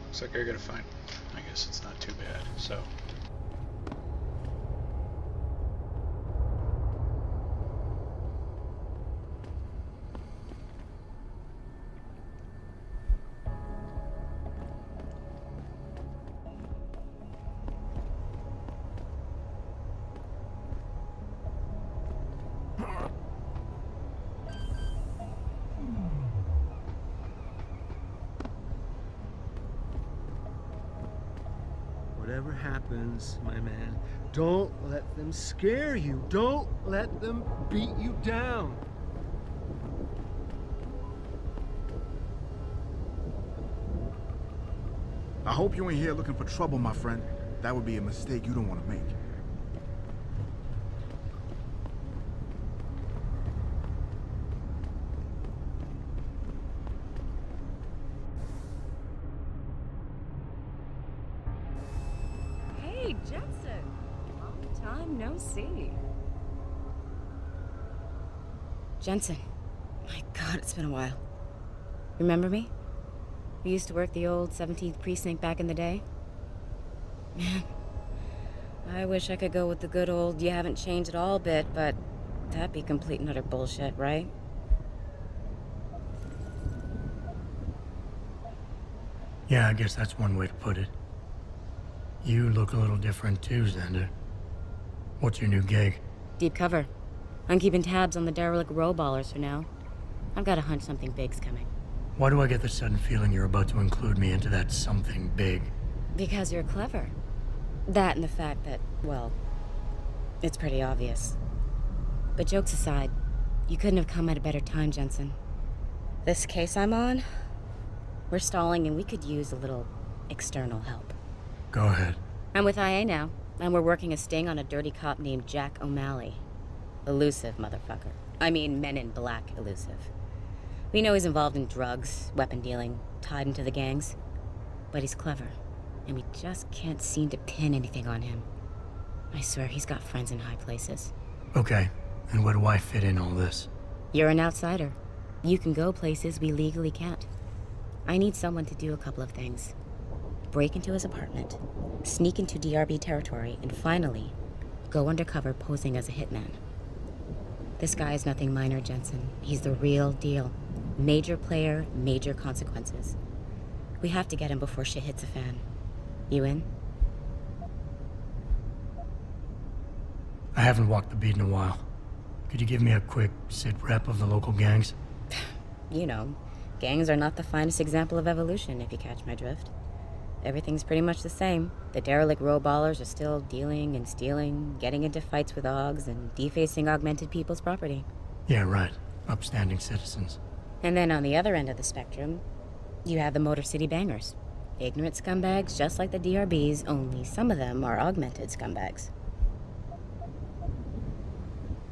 Looks like I gotta find. I guess it's not too bad, so. whatever happens, my man, don't let them scare you. Don't let them beat you down. I hope you ain't here looking for trouble, my friend. That would be a mistake you don't want to make. Hey, Jensen. Long time no see. Jensen. My God, it's been a while. Remember me? We used to work the old 17th precinct back in the day. Man, I wish I could go with the good old you haven't changed at all bit, but that'd be complete and utter bullshit, right? Yeah, I guess that's one way to put it. You look a little different too, Xander. What's your new gig? Deep cover. I'm keeping tabs on the derelict row ballers for now. I've got a hunch something big's coming. Why do I get the sudden feeling you're about to include me into that something big? Because you're clever. That and the fact that, well, it's pretty obvious. But jokes aside, you couldn't have come at a better time, Jensen. This case I'm on, we're stalling and we could use a little external help. Go ahead. I'm with IA now, and we're working a sting on a dirty cop named Jack O'Malley. Elusive motherfucker. I mean, Men in Black elusive. We know he's involved in drugs, weapon dealing, tied into the gangs. But he's clever, and we just can't seem to pin anything on him. I swear he's got friends in high places. Okay, and where do I fit in all this? You're an outsider. You can go places we legally can't. I need someone to do a couple of things. Break into his apartment, sneak into DRB territory, and finally, go undercover posing as a hitman. This guy is nothing minor, Jensen. He's the real deal. Major player, major consequences. We have to get him before shit hits the fan. You in? I haven't walked the beat in a while. Could you give me a quick sit rep of the local gangs? You know, gangs are not the finest example of evolution, if you catch my drift. Everything's pretty much the same. The derelict row ballers are still dealing and stealing, getting into fights with OGs, and defacing augmented people's property. Yeah, right. Upstanding citizens. And then on the other end of the spectrum, you have the Motor City Bangers. Ignorant scumbags just like the DRBs, only some of them are augmented scumbags.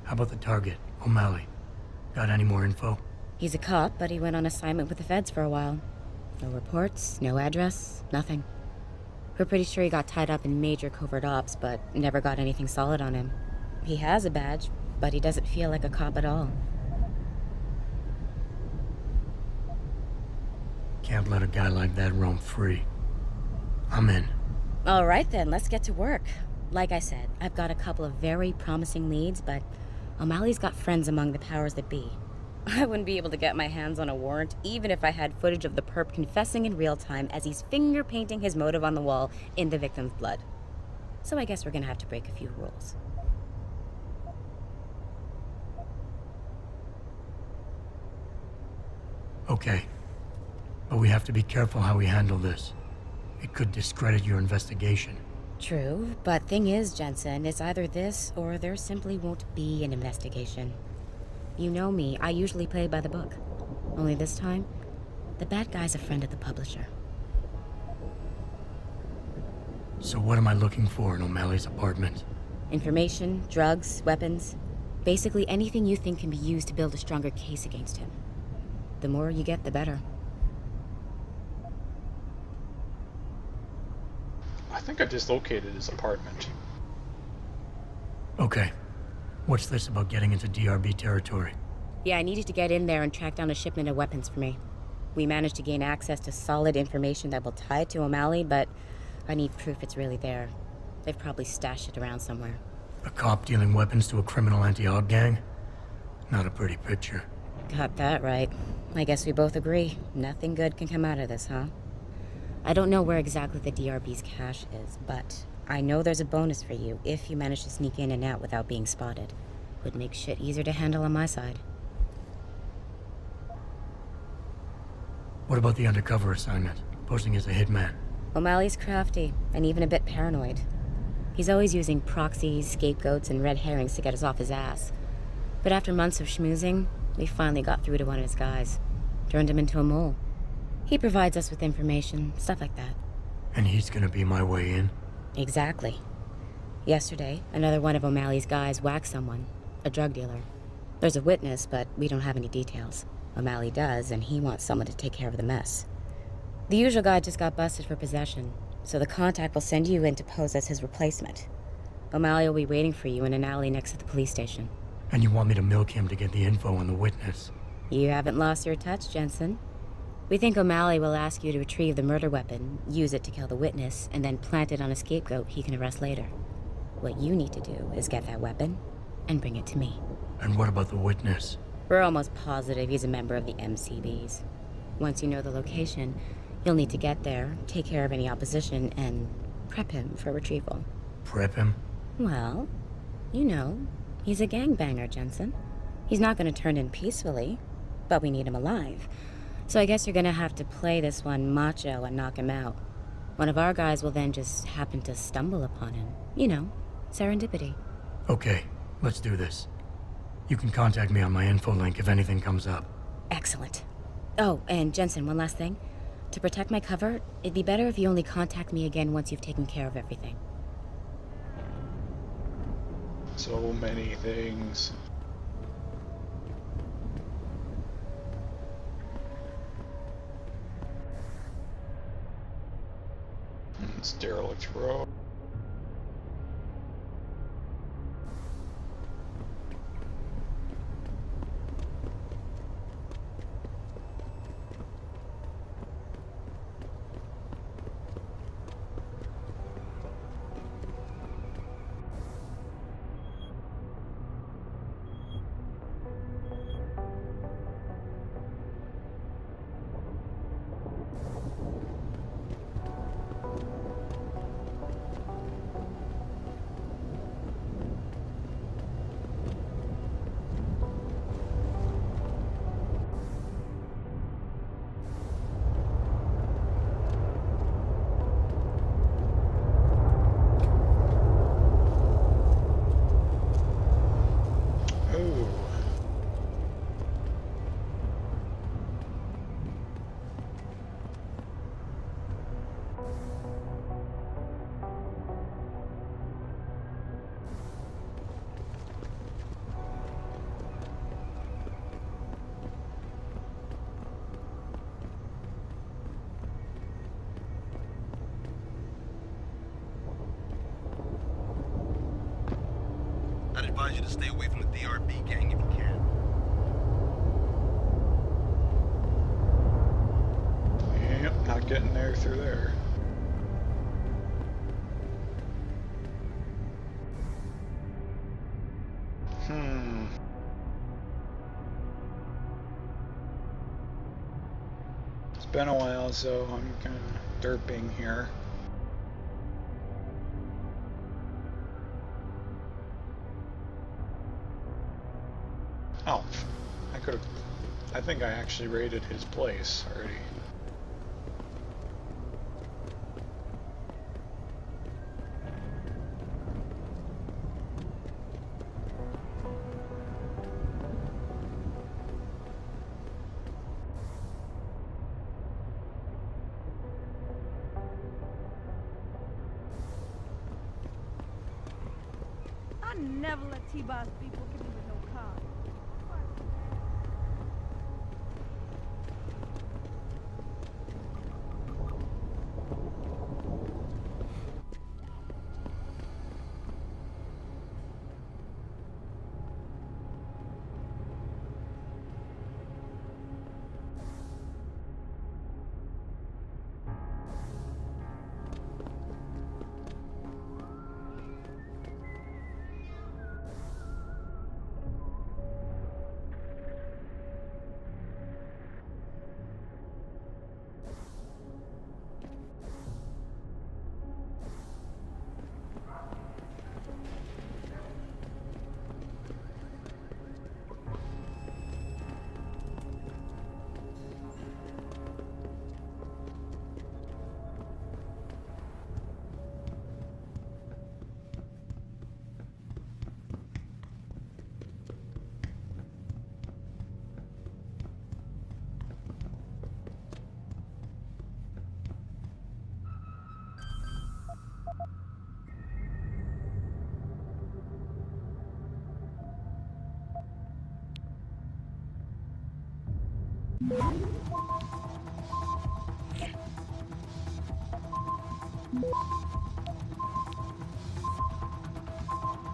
How about the target, O'Malley? Got any more info? He's a cop, but he went on assignment with the feds for a while. No reports, no address, nothing. We're pretty sure he got tied up in major covert ops, but never got anything solid on him. He has a badge, but he doesn't feel like a cop at all. Can't let a guy like that roam free. I'm in. All right then, let's get to work. Like I said, I've got a couple of very promising leads, but O'Malley's got friends among the powers that be. I wouldn't be able to get my hands on a warrant, even if I had footage of the perp confessing in real time as he's finger painting his motive on the wall in the victim's blood. So I guess we're gonna have to break a few rules. Okay. But we have to be careful how we handle this. It could discredit your investigation. True, but thing is, Jensen, it's either this or there simply won't be an investigation. You know me, I usually play by the book. Only this time, the bad guy's a friend of the publisher. So what am I looking for in O'Malley's apartment? Information, drugs, weapons. Basically anything you think can be used to build a stronger case against him. The more you get, the better. I think I just located his apartment. Okay. What's this about getting into DRB territory? Yeah, I needed to get in there and track down a shipment of weapons for me. We managed to gain access to solid information that will tie it to O'Malley, but I need proof it's really there. They've probably stashed it around somewhere. A cop dealing weapons to a criminal anti-AUG gang? Not a pretty picture. Got that right. I guess we both agree. Nothing good can come out of this, huh? I don't know where exactly the DRB's cache is, but I know there's a bonus for you if you manage to sneak in and out without being spotted. Would make shit easier to handle on my side. What about the undercover assignment? Posing as a hitman? O'Malley's crafty, and even a bit paranoid. He's always using proxies, scapegoats, and red herrings to get us off his ass. But after months of schmoozing, we finally got through to one of his guys. Turned him into a mole. He provides us with information, stuff like that. And he's gonna be my way in? Exactly. Yesterday, another one of O'Malley's guys whacked someone, a drug dealer. There's a witness, but we don't have any details. O'Malley does, and he wants someone to take care of the mess. The usual guy just got busted for possession, so the contact will send you in to pose as his replacement. O'Malley will be waiting for you in an alley next to the police station. And you want me to milk him to get the info on the witness? You haven't lost your touch, Jensen. We think O'Malley will ask you to retrieve the murder weapon, use it to kill the witness, and then plant it on a scapegoat he can arrest later. What you need to do is get that weapon and bring it to me. And what about the witness? We're almost positive he's a member of the MCBs. Once you know the location, you'll need to get there, take care of any opposition, and prep him for retrieval. Prep him? Well, you know, he's a gangbanger, Jensen. He's not going to turn in peacefully, but we need him alive. So I guess you're going to have to play this one macho and knock him out. One of our guys will then just happen to stumble upon him. You know, serendipity. Okay, let's do this. You can contact me on my info link if anything comes up. Excellent. Oh, and Jensen, one last thing. To protect my cover, it'd be better if you only contact me again once you've taken care of everything. So many things. It's derelict road. I'd advise you to stay away from the DRB gang if you can. Yep, not getting there through there. It's been a while, so I'm kind of derping here. Oh, I think I actually raided his place already. I never let T-Boss people give me with no card.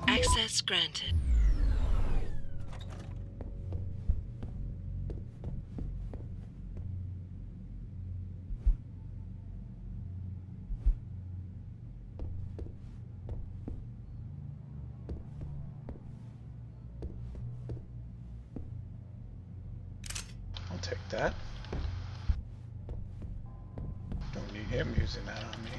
Access granted. I'll take that. Don't need him using that on me.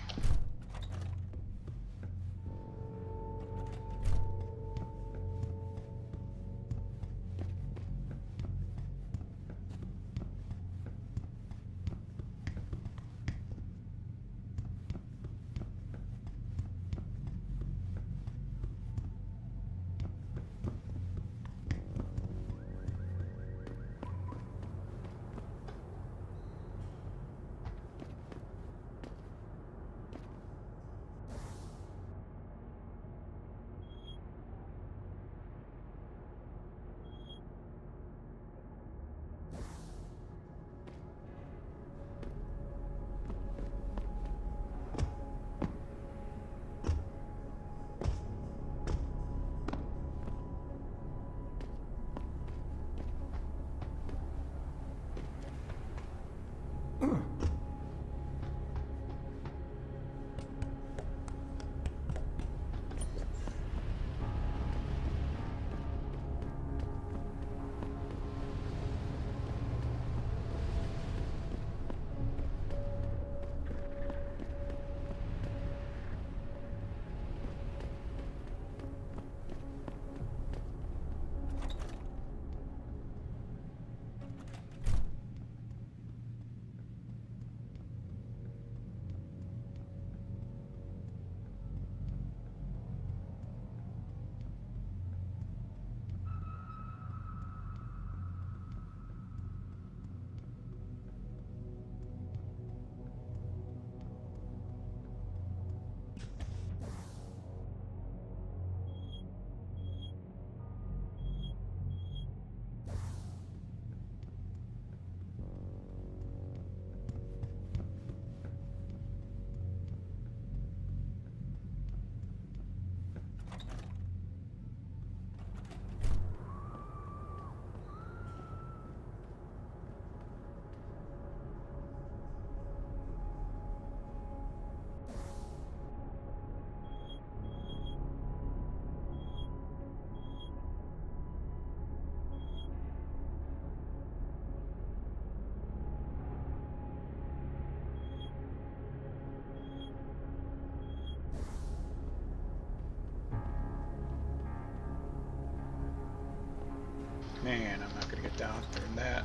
Man, I'm not gonna get down during that.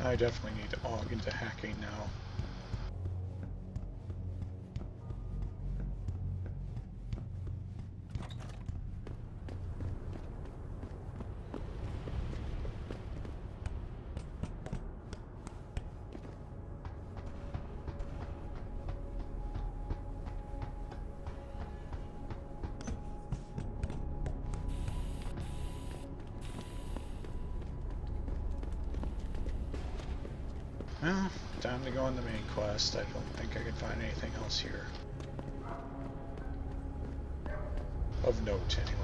I definitely need to aug into hacking now. Well, time to go on the main quest. I don't think I can find anything else here. Of note, anyway.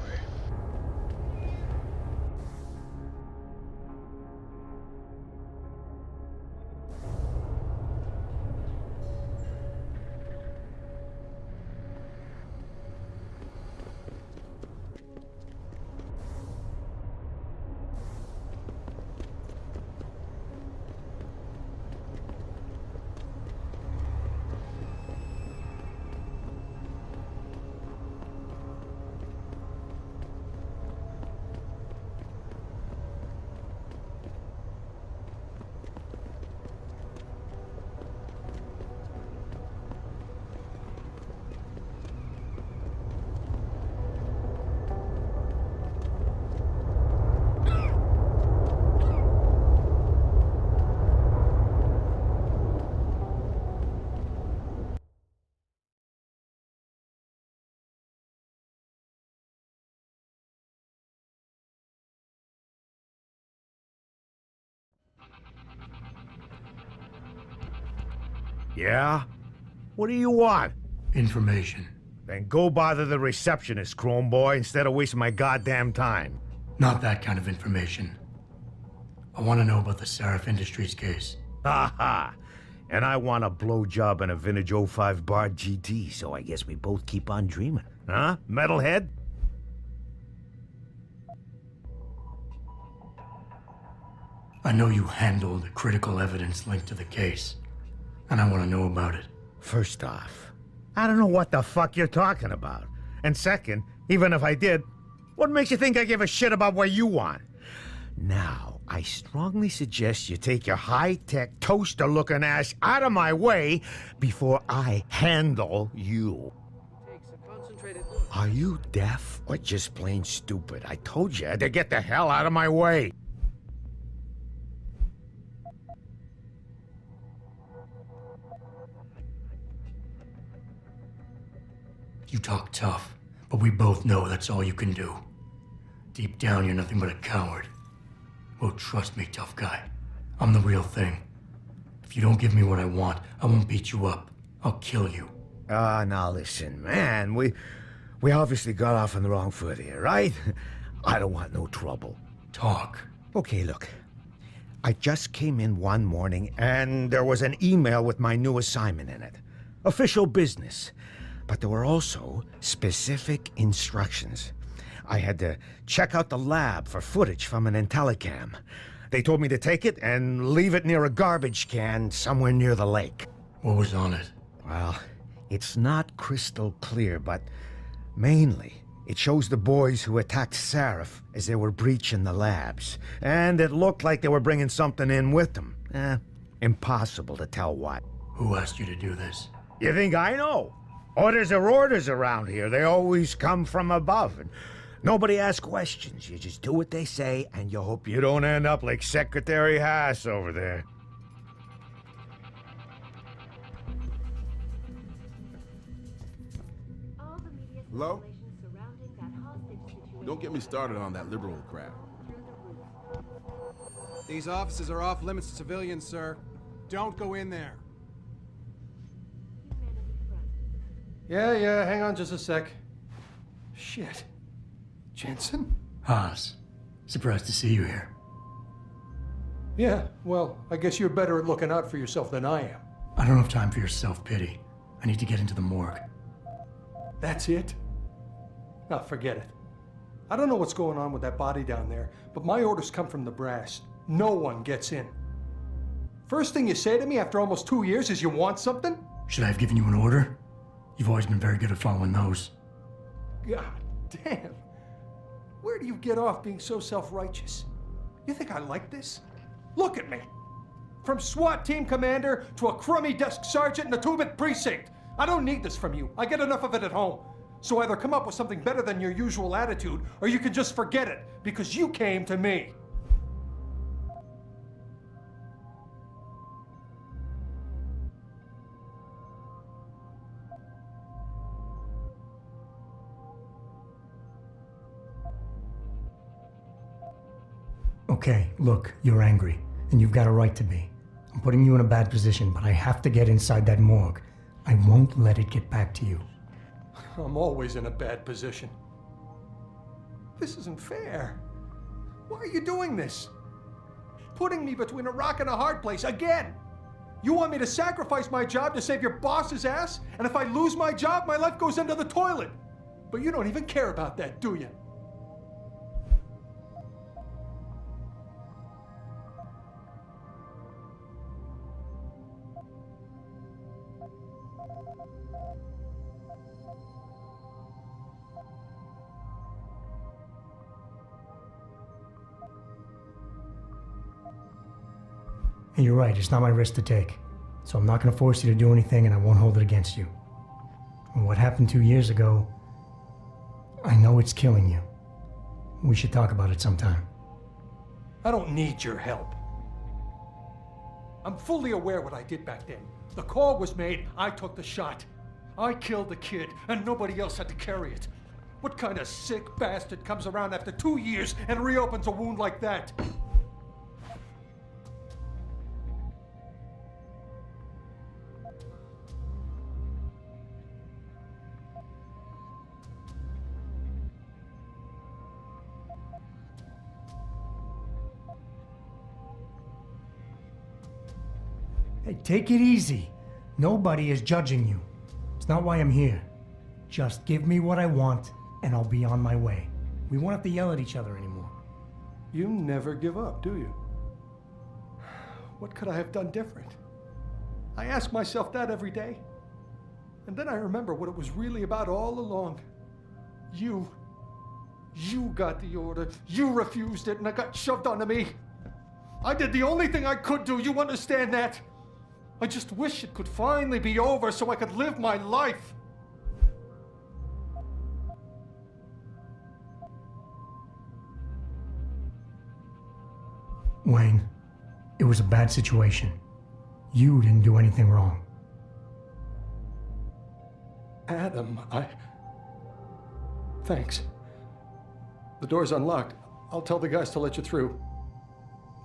Yeah? What do you want? Information. Then go bother the receptionist, Chrome Boy, instead of wasting my goddamn time. Not that kind of information. I want to know about the Seraph Industries case. Ha ha! And I want a blowjob and a vintage 05 Bar GT, so I guess we both keep on dreaming. Huh, metalhead? I know you handled critical evidence linked to the case, and I want to know about it. First off, I don't know what the fuck you're talking about. And second, even if I did, what makes you think I give a shit about what you want? Now, I strongly suggest you take your high-tech, toaster-looking ass out of my way before I handle you. Are you deaf or just plain stupid? I told you to get the hell out of my way. You talk tough, but we both know that's all you can do. Deep down, you're nothing but a coward. Well, trust me, tough guy. I'm the real thing. If you don't give me what I want, I won't beat you up. I'll kill you. Now listen, man. We obviously got off on the wrong foot here, right? I don't want no trouble. Talk. Okay, look. I just came in one morning, and there was an email with my new assignment in it. Official business. But there were also specific instructions. I had to check out the lab for footage from an IntelliCam. They told me to take it and leave it near a garbage can somewhere near the lake. What was on it? Well, it's not crystal clear, but mainly it shows the boys who attacked Seraph as they were breaching the labs. And it looked like they were bringing something in with them. Impossible to tell what. Who asked you to do this? You think I know? Orders are orders around here. They always come from above. And nobody asks questions. You just do what they say, and you hope you don't end up like Secretary Haas over there. Hello? Don't get me started on that liberal crap. These offices are off limits to civilians, sir. Don't go in there. Yeah, hang on just a sec. Shit. Jensen? Haas. Surprised to see you here. Yeah, well, I guess you're better at looking out for yourself than I am. I don't have time for your self-pity. I need to get into the morgue. That's it? Now, forget it. I don't know what's going on with that body down there, but my orders come from the brass. No one gets in. First thing you say to me after almost 2 years is you want something? Should I have given you an order? You've always been very good at following those. God damn. Where do you get off being so self-righteous? You think I like this? Look at me. From SWAT team commander to a crummy desk sergeant in the 2-bit precinct. I don't need this from you. I get enough of it at home. So either come up with something better than your usual attitude, or you can just forget it, because you came to me. Okay, look, you're angry, and you've got a right to be. I'm putting you in a bad position, but I have to get inside that morgue. I won't let it get back to you. I'm always in a bad position. This isn't fair. Why are you doing this? Putting me between a rock and a hard place again. You want me to sacrifice my job to save your boss's ass? And if I lose my job, my life goes into the toilet. But you don't even care about that, do you? And you're right, it's not my risk to take. So I'm not going to force you to do anything, and I won't hold it against you. And what happened 2 years ago, I know it's killing you. We should talk about it sometime. I don't need your help. I'm fully aware what I did back then. The call was made, I took the shot. I killed the kid, and nobody else had to carry it. What kind of sick bastard comes around after 2 years and reopens a wound like that? Hey, take it easy. Nobody is judging you. It's not why I'm here. Just give me what I want, and I'll be on my way. We won't have to yell at each other anymore. You never give up, do you? What could I have done different? I ask myself that every day. And then I remember what it was really about all along. You got the order. You refused it, and it got shoved onto me. I did the only thing I could do. You understand that? I just wish it could finally be over so I could live my life. Wayne, it was a bad situation. You didn't do anything wrong. Adam, Thanks. The door's unlocked. I'll tell the guys to let you through.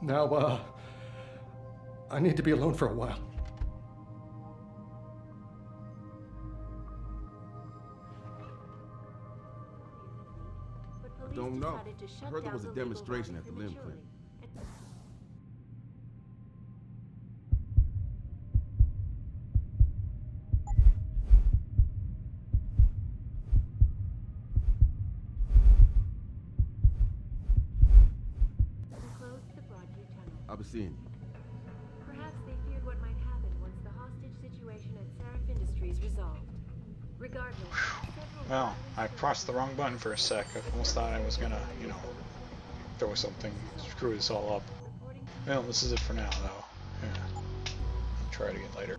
Now, I need to be alone for a while. I don't know. I heard there was a demonstration at the limb clinic. I'll be seeing you. Perhaps they feared what might happen once the hostage situation at Seraph Industries resolved. Regardless, Well, I pressed the wrong button for a sec. I almost thought I was gonna, you know, throw something, screw this all up. Well, this is it for now, though. Yeah. I'll try it again later.